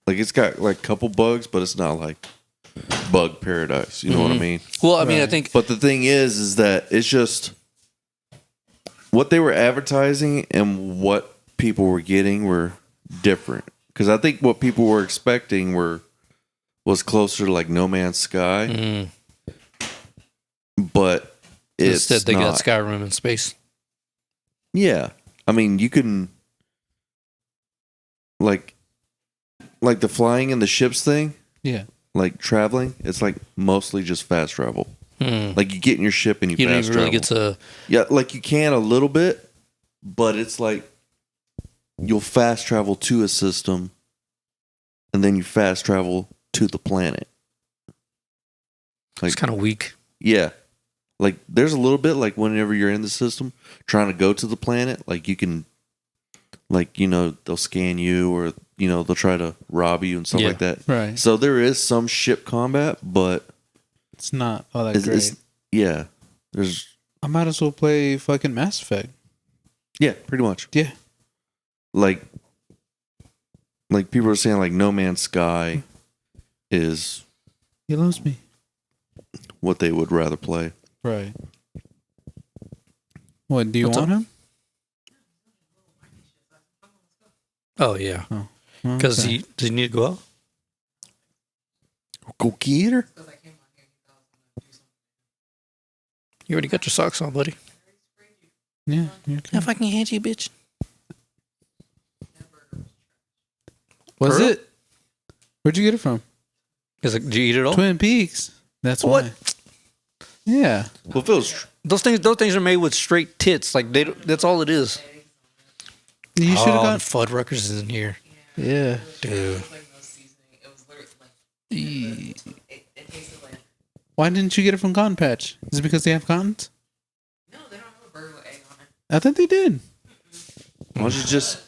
it's got like a couple bugs, but it's not like bug paradise. You know what I mean? well, I mean, I Right. think But the thing is that it's just what they were advertising and what people were getting were different. Because I think what people were expecting were was closer to like No Man's Sky, Mm. but it's Instead, they got not. Skyrim in space. Yeah, I mean, you can like the flying and the ships thing, Yeah. like traveling. It's like mostly just fast travel. Hmm. Like you get in your ship and you You don't fast even really travel. get to. Yeah, like you can a little bit, but it's like you'll fast travel to a system, and then you fast travel to the planet. It's kind of weak. Yeah. Like there's a little bit like whenever you're in the system trying to go to the planet, like you can like, they'll scan you or, they'll try to rob you and stuff Yeah. like that. Right. So there is some ship combat, but It's not all that great. yeah. There's I might as well play fucking Mass Effect. yeah, pretty much. Yeah. Like people are saying like No Man's Sky is He loves me. what they would rather play. Right. What, do you What's want up? him? Oh yeah, Oh. because Okay. does he need to go out? Go get her. Because I came on here, he thought I was gonna do something. You already got your socks on, buddy. Yeah. you're okay. If I can hand you, bitch. Was For real? it? Where'd you get it from? Is it? Did you eat it all? Twin Peaks. That's What? why. Yeah. Well, if it was Those things are made with straight tits. Like that's all it is. You should have Oh, gone. Fuddruckers is in here, Yeah. dude. It was like no seasoning. It was literally like it tasted like Why didn't you get it from Cotton Patch? Is it because they have cottons? no, they don't have a burger with egg on it. I thought they did. why don't you just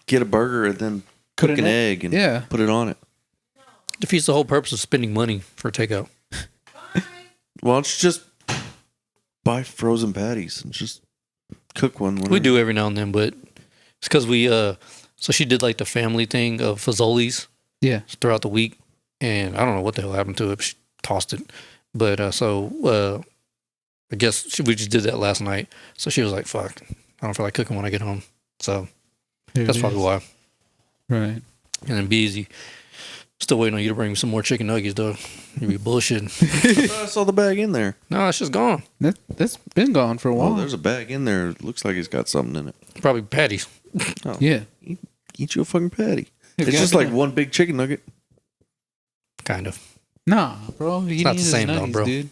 get a burger and then Put cook it an in- egg and Yeah. put it on it? Defeats the whole purpose of spending money for takeout. Why don't you just buy frozen patties and just cook one? We whenever- do every now and then, but it's because we So she did like the family thing of Fazoli's Yeah. throughout the week, and I don't know what the hell happened to it. She tossed it, but I guess we just did that last night. So she was like, "Fuck, I don't feel like cooking when I get home." So There that's it probably is. why. Right. And then Beezy, still waiting on you to bring me some more chicken nuggets, though. You be bullshitting. I saw the bag in there. No, it's just gone. That's been gone for a while. Oh, there's a bag in there. It looks like it's got something in it. Probably patties. Oh, Yeah. eat you a fucking patty. It's Yeah, just yeah. like one big chicken nugget. Kind of. Nah, bro. You not need the his same though, nuggets, bro. dude.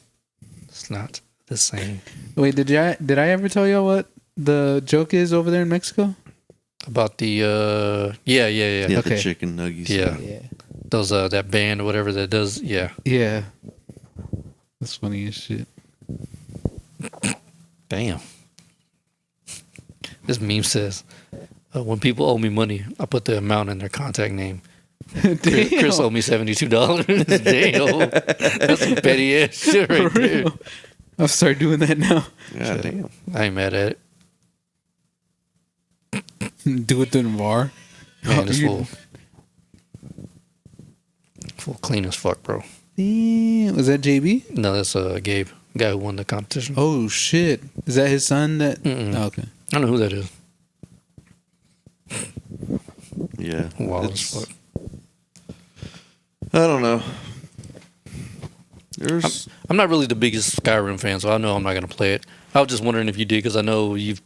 It's not the same. Wait, did I ever tell y'all what the joke is over there in Mexico? About the yeah. Yeah, the Okay. chicken nuggets. Yeah. Yeah. Those that band or whatever that does Yeah. That's funny as shit. Damn. This meme says, when people owe me money, I put the amount in their contact name. Chris owed me $72. Damn. That's some petty ass shit right For there. real. I'll start doing that now. God damn. I ain't mad at it. Do it to Navor. Man, it's you- full clean as fuck, bro. Damn. Was that JB? No, that's Gabe, guy who won the competition. Oh shit. Is that his son that Mm-mm. oh, okay. I don't know who that is. Yeah. Wild as It's- fuck. I don't know. There's I'm not really the biggest Skyrim fan, so I know I'm not gonna play it. I was just wondering if you did, because I know you've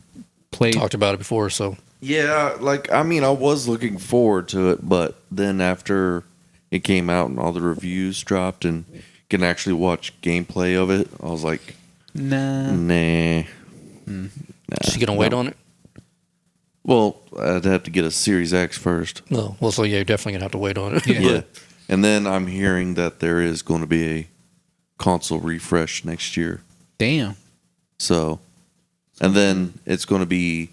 Played talked about it before. So yeah, like I mean, I was looking forward to it, but then after it came out and all the reviews dropped and you can actually watch gameplay of it, I was like, Nah. nah. she gonna wait on it? Well, I'd have to get a Series X first. No. Well, so yeah, you're definitely gonna have to wait on it. Yeah. Yeah. And then I'm hearing that there is going to be a console refresh next year. Damn. So, and then it's going to be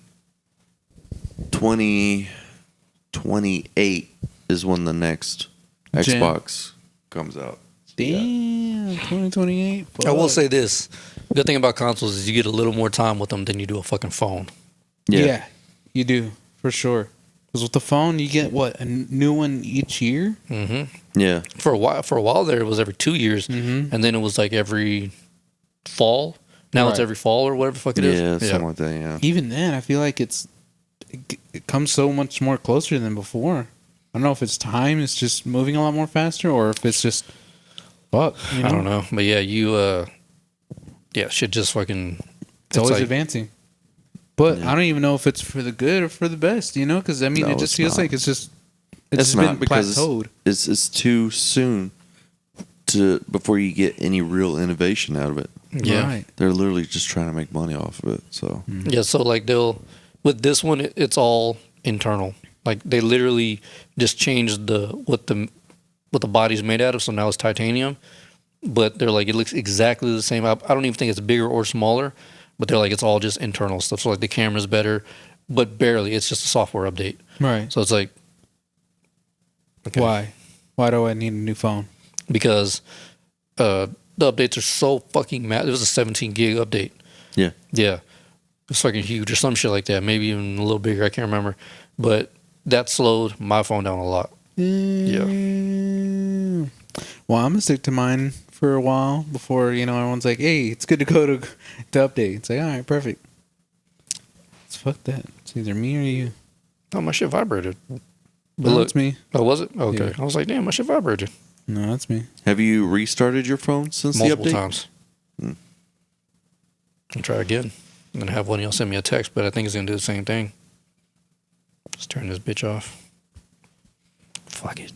2028 is when the next Gen. Xbox comes out. Damn. 2028. I will say this: good thing about consoles is you get a little more time with them than you do a fucking phone. Yeah. You do, for sure. Because with the phone, you get what, a new one each year? Mm-hmm. Yeah. For a while there, it was every 2 years, Mm-hmm. and then it was like every fall. Now it's Right. every fall or whatever the fuck it is. Yeah, something like that, yeah. Even then, I feel like it comes so much more closer than before. I don't know if it's time, it's just moving a lot more faster, or if it's just fuck. You know? I don't know, but yeah, shit just fucking. It's always like, advancing. But Yeah. I don't even know if it's for the good or for the best, you know? Because, I mean, No, it just it's feels not. like it's just It's been not because plateaued. it's too soon before you get any real innovation out of it. Yeah. Right. They're literally just trying to make money off of it. So Yeah, so like with this one, it's all internal. Like they literally just changed what the body's made out of. So now it's titanium, but they're like it looks exactly the same. I don't even think it's bigger or smaller, but they're like it's all just internal stuff. So like the camera's better, but barely. It's just a software update. Right. So it's like okay. Why? Why do I need a new phone? Because the updates are so fucking mad. It was a 17 gig update. yeah, Yeah. It's fucking huge or some shit like that. Maybe even a little bigger. I can't remember. But that slowed my phone down a lot. Yeah. Well, I'm going to stick to mine for a while before, everyone's like, hey, it's good to go to update. It's like, all right, perfect. Let's fuck that. It's either me or you. Oh, my shit vibrated. But No, look, it's me. oh, was it? Okay. Yeah. I was like, damn, my shit vibrated. No, that's me. have you restarted your phone since Multiple the update? times. I'll try again. I'm going to have one of y'all send me a text, but I think it's going to do the same thing. Let's turn this bitch off. Fuck it.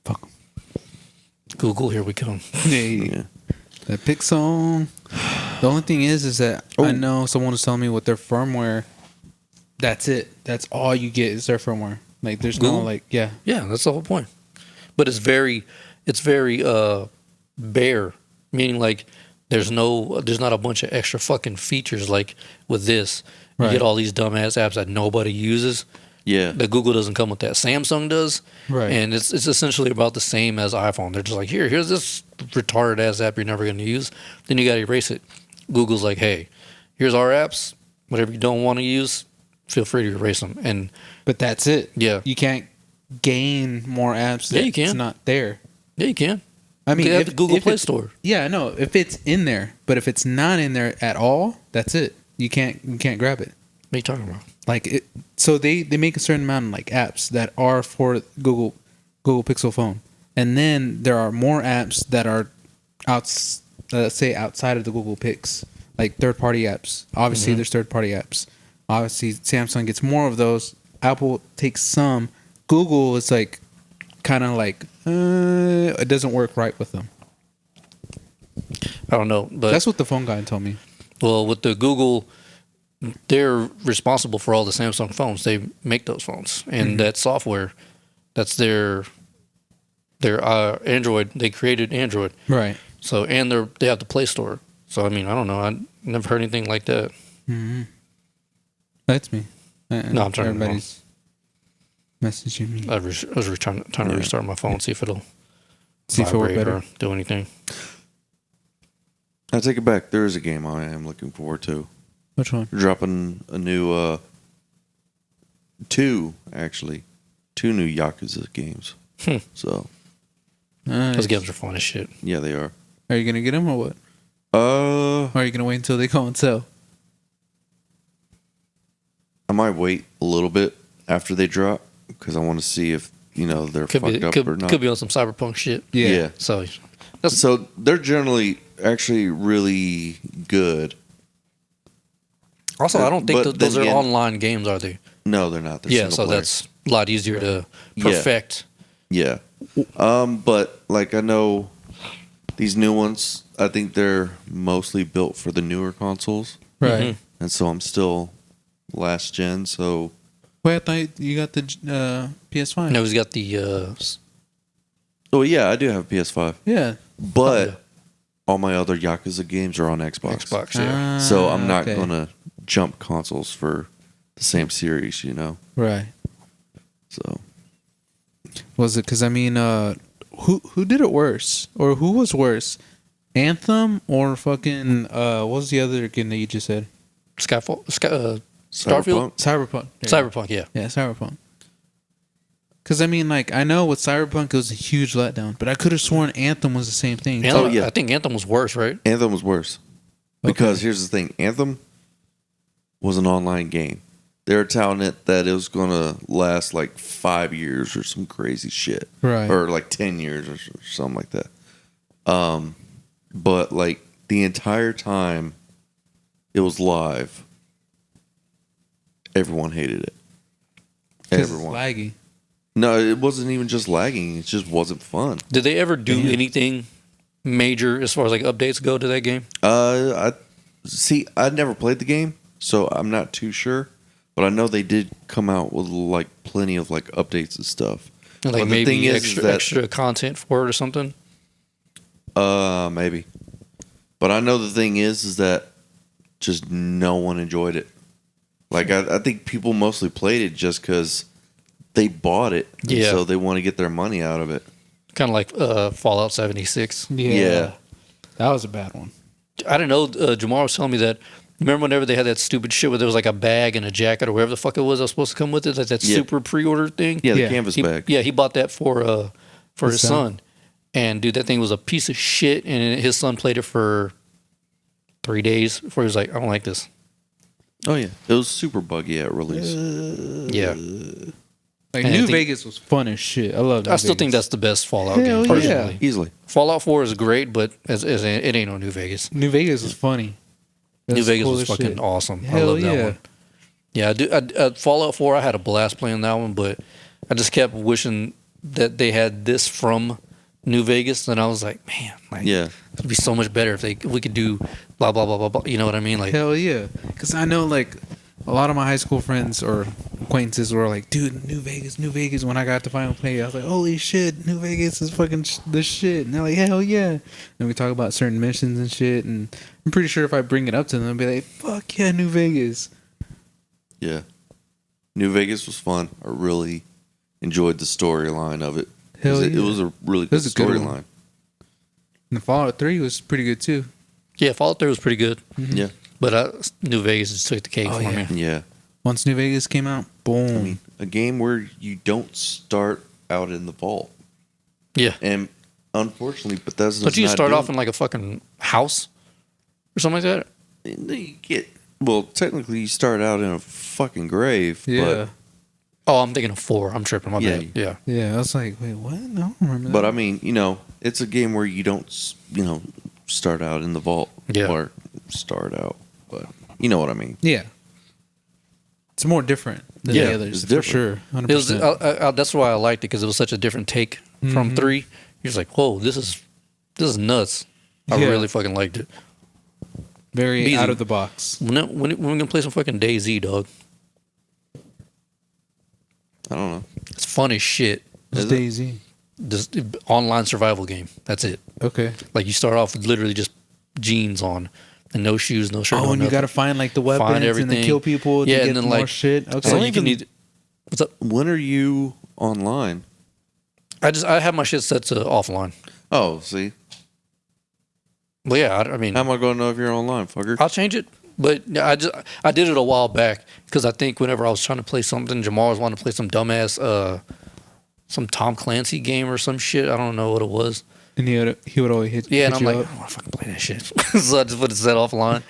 Fuck 'em. Google, here we come. Hey, Yeah. that Pixel. The only thing is that I know someone was telling me with their firmware, that's it. That's all you get is their firmware. Like, there's no, Google? like, yeah. Yeah, that's the whole point. But it's very bare, meaning like there's not a bunch of extra fucking features like with this. You Right. get all these dumbass apps that nobody uses. Yeah. The Google doesn't come with that. Samsung does. Right. And it's essentially about the same as iPhone. They're just like, here's this retarded ass app you're never going to use. Then you got to erase it. Google's like, hey, here's our apps. Whatever you don't want to use, feel free to erase them. And But that's it. yeah, You can't gain more apps Yeah, that's you can. not there. yeah, you can. I mean, They have if, the Google if Play it's- Store. Yeah, I know. If it's in there, but if it's not in there at all, that's it. You can't grab it. What are you talking about? Like it. So they make a certain amount of like apps that are for Google Pixel phone, and then there are more apps that are outside of the Google Pix, like third party apps. Obviously, there's third party apps. Obviously, Samsung gets more of those. Apple takes some. Google is like kind of like it doesn't work right with them. I don't know. But That's what the phone guy told me. well, with the Google, they're responsible for all the Samsung phones. They make those phones, and that software, that's their Android. They created Android, Right. so and they have the Play Store. So I mean, I don't know. I never heard anything like that. That's me. No, I'm turning it Everybody's messaging me. I was trying to restart my phone, see if it'll See if it worked vibrate better. or do anything. I take it back. There is a game I am looking forward to. Which one? Dropping a new two new Yakuza games. So Nice. Those games are fun as shit. yeah, they are. Are you gonna get them or what? Or are you gonna wait until they go on sale? I might wait a little bit after they drop because I want to see if they're Could fucked be up or not. could be on some cyberpunk shit. Yeah. So So they're generally actually really good. also, I don't think But those then are again- online games, are they? No, they're not. They're Yeah, single so player. that's a lot easier to Yeah. perfect. Yeah. But like I know these new ones, I think they're mostly built for the newer consoles. Right. And so I'm still last gen, so Wait, I thought you got the PS5. No, he's got the oh yeah, I do have a PS5. Yeah. But yeah. all my other Yakuza games are on Xbox. Xbox. Yeah, So I'm not okay. gonna jump consoles for the same series, Right. So Was it because I mean, who did it worse or who was worse, Anthem or fucking what was the other game that you just said? Starfield. Cyberpunk? Cyberpunk. Yeah. Cyberpunk. Yeah. Yeah, Cyberpunk. Because I mean, like I know with Cyberpunk it was a huge letdown, but I could have sworn Anthem was the same thing. Anthem, Oh, yeah. I think Anthem was worse, right? Anthem was worse. Okay. Because here's the thing, Anthem was an online game They're telling it that it was going to last like 5 years or some crazy shit. Right. Or like 10 years or something like that. But like the entire time it was live, everyone hated it. 'Cause it's Everyone. laggy. No, it wasn't even just lagging. It just wasn't fun. Did they ever do anything major as far as like updates go to that game? I never played the game, so I'm not too sure. But I know they did come out with like plenty of like updates and stuff. Like But the maybe thing is that- extra content for it or something? Maybe. But I know the thing is that just no one enjoyed it. Like I think people mostly played it just because they bought it, and Yeah. so they want to get their money out of it. Kind of like Fallout 76. Yeah. That was a bad one. I don't know. Jamar was telling me that. Remember whenever they had that stupid shit where there was like a bag and a jacket or whatever the fuck it was that was supposed to come with it, like that Yeah. super pre-order thing? Yeah, the Yeah. canvas He, bag. yeah, he bought that for his His son. son. And dude, that thing was a piece of shit. And his son played it for 3 days before he was like, I don't like this. Oh yeah, it was super buggy at release. Yeah, Like And I New think- Vegas was fun as shit. I love. I still think that's the best Fallout Hell game. yeah. Personally, Easily. Fallout 4 is great, but it ain't no New Vegas. New Vegas was funny. It New Vegas cool was as fucking shit. awesome. I Hell love that yeah. one. Yeah, I do. Fallout 4, I had a blast playing that one, but I just kept wishing that they had this from New Vegas, and I was like, man, like, Yeah. it'd be so much better if we could do blah blah blah blah blah. You know what I mean? Like, Hell yeah. Because I know like a lot of my high school friends or acquaintances were like, dude, New Vegas, New Vegas. When I got to finally play, I was like, holy shit, New Vegas is fucking the shit. And they're like, hell yeah. And we talk about certain missions and shit. And I'm pretty sure if I bring it up to them, they'll be like, fuck yeah, New Vegas. Yeah. New Vegas was fun. I really enjoyed the storyline of it. Hell It yeah. was a really It good was a good one. storyline. And Fallout 3 was pretty good too. yeah, Fallout 3 was pretty good, Yeah. but New Vegas just took the cake Oh, for yeah. me. Yeah. Once New Vegas came out, boom. I mean, a game where you don't start out in the vault. Yeah, And unfortunately, Bethesda's but you not start doing- off in like a fucking house or something like that. You get well. Technically, you start out in a fucking grave. yeah. Oh, I'm thinking of 4. I'm tripping. My Yeah. bad. Yeah. Yeah, I was like, wait, what? No, I don't remember that. But I mean, it's a game where you don't, start out in the vault. Yeah. Or start out, but you know what I mean. yeah. It's more different than Yeah, the others, it's for different. sure. 100%. It was. That's why I liked it because it was such a different take from 3. You're just like, whoa, this is nuts. I Yeah. really fucking liked it. very Easy. out of the box. When we gonna play some fucking DayZ, dog? I don't know. It's fun as shit. It's Is it? Daisy. Just online survival game. That's it. Okay. Like you start off with literally just jeans on and no shoes, no shirt. Oh, no and you nothing. got to find like the weapons and everything. then kill people to Yeah, get and then, more like, shit. So Okay. you can need. What's up? When are you online? I have my shit set to offline. Oh, see, But yeah, I mean, how am I going to know if you're online, fucker? I'll change it. But I did it a while back because I think whenever I was trying to play something, Jamar was wanting to play some dumbass, some Tom Clancy game or some shit. I don't know what it was. And he would always hit. Yeah, and hit I'm you like, up. I don't want to fucking play that shit. So I just put it set offline,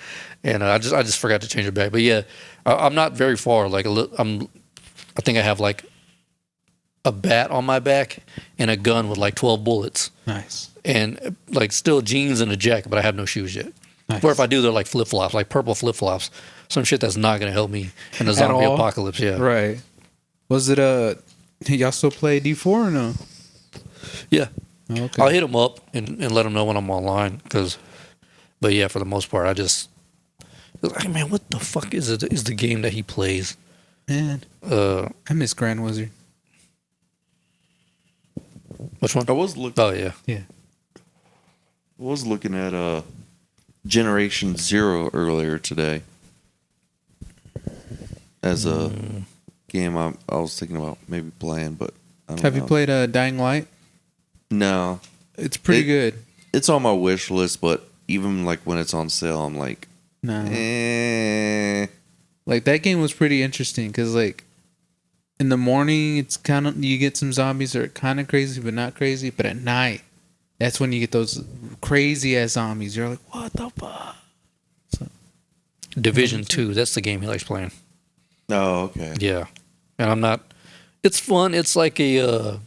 and I just forgot to change it back. But yeah, I'm not very far. Like I think I have like a bat on my back and a gun with like 12 bullets, Nice. and like still jeans and a jacket, but I have no shoes yet. Nice. Or if I do, they're like flip flops, like purple flip flops. Some shit that's not gonna help me in the zombie all? apocalypse. Yeah, Right. Was it y'all still play D4 or no? yeah. Oh, okay. I'll hit them up and let them know when I'm online. But yeah, for the most part, I just like, man, what the fuck is it? Is the game that he plays? Man, I miss Grand Wizard. Which one? I was looking. Oh yeah, Yeah. At Generation Zero earlier today as a game I was thinking about maybe playing, but I don't Have know. you played Dying Light? No, It's pretty good. it's on my wish list, but even like when it's on sale, I'm like, No. eh. Like that game was pretty interesting because like in the morning it's kind of you get some zombies that are kind of crazy but not crazy, but at night that's when you get those crazy ass zombies. You're like, what the fuck? Division 2. That's the game he likes playing. Oh, okay. Yeah, and I'm not. It's fun. It's like a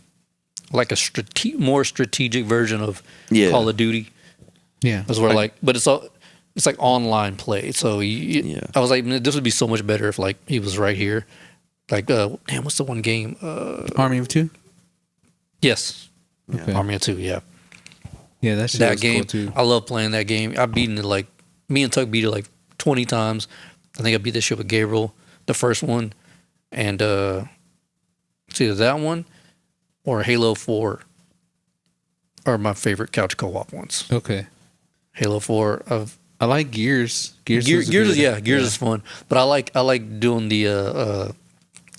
more strategic version of Yeah. Call of Duty. Yeah. That's where but it's all. It's like online play. So Yeah. I was like, this would be so much better if like he was right here. Like, damn, what's the one game? Army of Two? Yes, Yeah. Okay. Army of Two. Yeah, Yeah, that shit that was game. cool too. I love playing that game. I've beaten it like me and Tuck beat it like 20 times. I think I beat this shit with Gabriel, the first one, and it's either that one or Halo 4 are my favorite couch co-op ones. Okay. Halo 4 of I like Gears. Gears Gears, was good. Gears is fun, but I like doing the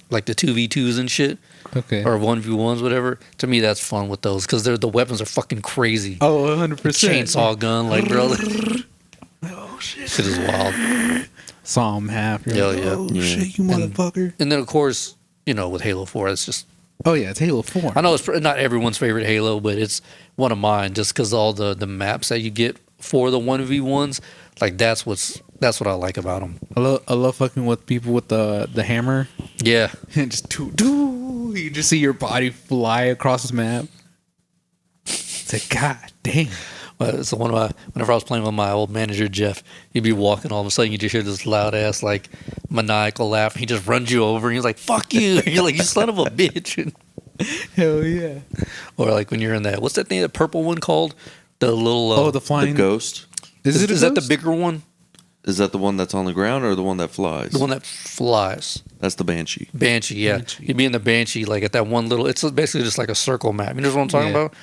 like the 2v2s and shit Okay. or 1v1s, whatever. To me, that's fun with those because the weapons are fucking crazy. Oh, 100%. Chainsaw gun, like bro. Oh shit! Shit is wild. Saw him half. You're Hell like, yeah. Oh, Yeah. shit, you motherfucker. And then of course, with Halo 4, it's just Oh, yeah, it's Halo 4. I know it's not everyone's favorite Halo, but it's one of mine just because all the maps that you get for the 1v1s, like that's what I like about them. I love fucking with people with the hammer. Yeah, And just you just see your body fly across the map. It's like, God damn. so whenever I was playing with my old manager Jeff, he'd be walking, all of a sudden you just hear this loud ass like maniacal laugh. He just runs you over and he's like, "Fuck you!" You're like, "You son of a bitch!" Hell yeah. Or like when you're in what's that thing, that purple one called? The little The The flying. ghost. Is it a is that the ghost? bigger one? Is that the one that's on the ground or the one that flies? The one that flies. That's the Banshee. Banshee, yeah. Banshee. You'd be in the Banshee, like at that one little. It's basically just like a circle map. You know what I'm talking Yeah. about?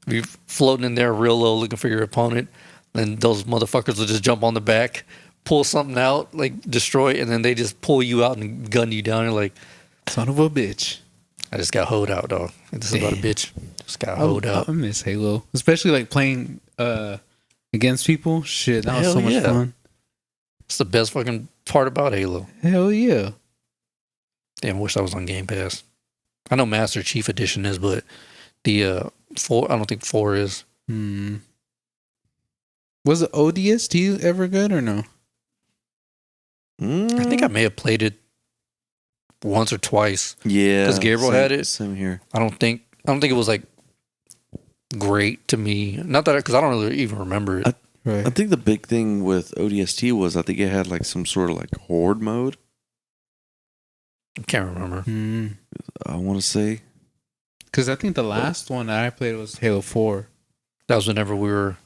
You're floating in there real low, looking for your opponent, and those motherfuckers will just jump on the back, pull something out, like destroy it, and then they just pull you out and gun you down. You're like, Son of a bitch. I just got hoed out, dog. This is about a Damn. bitch. Just got hoed out. I miss Halo. Especially like playing against people. Shit, that was Hell so much yeah. fun. It's the best fucking part about Halo. Hell yeah. Damn, I wish I was on Game Pass. I know Master Chief Edition is, but the 4, I don't think 4 is. Was the ODST ever good or no? I think I may have played it once or twice. Yeah. 'Cause Gabriel had it. Same here. I don't think it was like great to me. Not that because I don't really even remember it. Right. I think the big thing with ODST was I think it had like some sort of like horde mode. I can't remember. I want to say. Because I think the last one that I played was Halo 4. That was whenever we were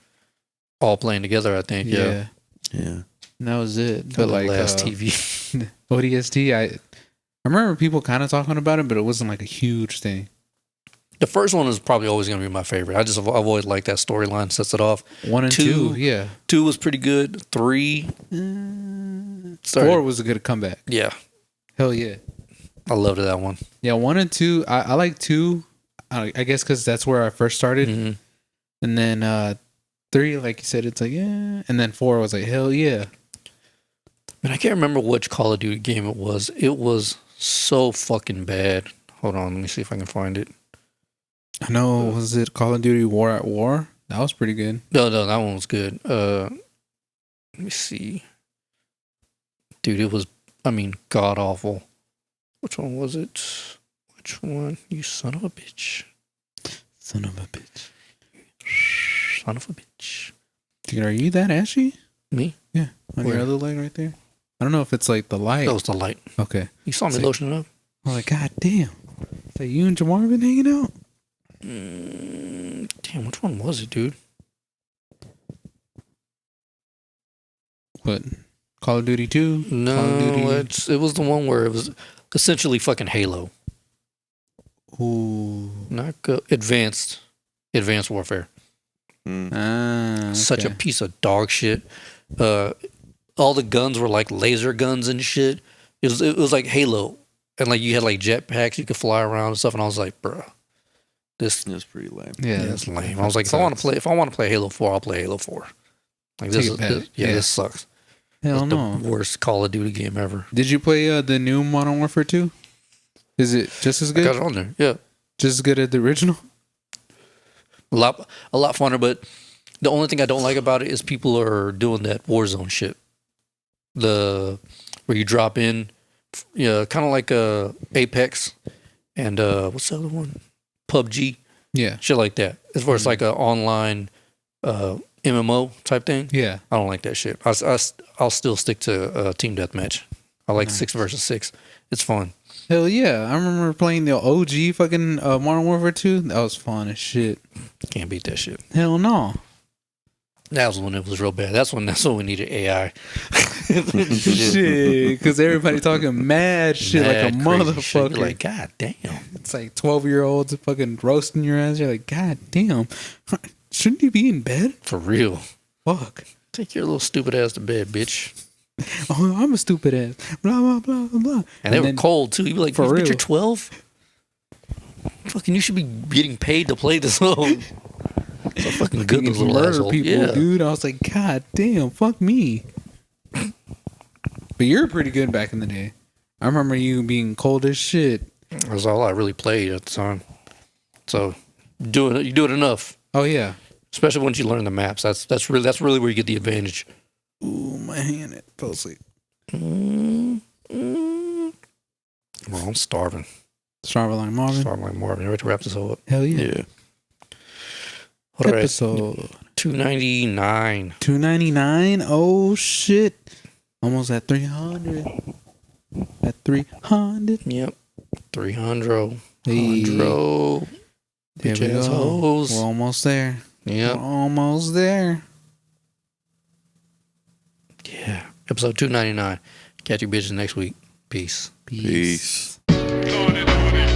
all playing together. I think. Yeah. Yeah. And that was it. But But like last TV. ODST, I remember people kind of talking about it, but it wasn't like a huge thing. The first one is probably always going to be my favorite. I've always liked that storyline. Sets it off. 1 and 2, yeah. 2 was pretty good. 3. 4 was a good comeback. Yeah, Hell yeah. I loved that one. Yeah, 1 and 2. I like 2. I guess because that's where I first started. Mhm. And then 3, like you said, it's like, yeah. And then 4 was like, hell yeah. And I can't remember which Call of Duty game it was. It was so fucking bad. Hold on, let me see if I can find it. I know, was it Call of Duty War at War? That was pretty good. No, that one was good. Let me see. Dude, it was, god awful. Which one was it? Which one? You son of a bitch. Son of a bitch. Son of a bitch. Dude, are you that ashy? Me? Yeah. On Where? your other leg right there? I don't know if it's like the light. That was the light. Okay. You saw me Sick. lotioning up? I'm like, God damn. So you and Jamar been hanging out? Damn, which one was it, dude? What? Call of Duty 2? Call of No, Duty... it was the one where it was essentially fucking Halo. Ooh. Not good. Advanced Warfare. Mm. Ah, Such a okay. piece of dog shit. All the guns were like laser guns and shit. It was like Halo, and like you had like jetpacks, you could fly around and stuff. And I was like, bro, this That's pretty lame. Yeah, is lame. I was like, if I want to play Halo 4, I'll play Halo 4. Like Take this it is back. yeah, Yeah. this sucks. Hell It's no. the worst Call of Duty game ever. Did you play the new Modern Warfare 2? Is it just as I got good? it on there. Yeah, Just as good as the original? a lot funner. But the only thing I don't like about it is people are doing that Warzone shit. Where you drop in Yeah, kind of like Apex and what's the other one? PUBG, Yeah. shit like that. As far as like a online MMO type thing, Yeah. I don't like that shit. I'll still stick to team deathmatch. I like 6 versus 6. It's fun. Hell yeah. I remember playing the OG fucking Modern Warfare 2. That was fun as shit. Can't beat that shit. Hell no. That was when it was real bad. That's when we needed AI. Shit. Because everybody talking mad shit like a Mad crazy shit. motherfucker. You're like, God damn. It's like 12-year-olds fucking roasting your ass. You're like, God damn. Shouldn't you be in bed? For real. Fuck. Take your little stupid ass to bed, bitch. Oh, I'm a stupid ass. Blah, blah, blah, blah, blah. And they were then- cold too. You'd be like, For bitch, real. you're 12? Fucking, you should be getting paid to play this little. So fucking good, You those can little murder assholes. people, Yeah. dude. I was like, God damn, fuck me. But you're pretty good back in the day. I remember you being cold as shit. That was all I really played at the time. So you do it enough. Oh yeah. Especially once you learn the maps. That's really where you get the advantage. Ooh, my hand it fell asleep. Well, I'm starving. Starving like Marvin. Starving like Marvin. You ready to wrap this all up? Hell yeah. Yeah. All right. Episode $2.99. 299. Oh shit. Almost at 300. At 300. Yep. 300. Hey. 100. There Bitch we ass go. hoes. We're almost there. Yep. We're almost there. Yeah. Episode 299. Catch you bitches next week. Peace. Peace. Naughty, naughty.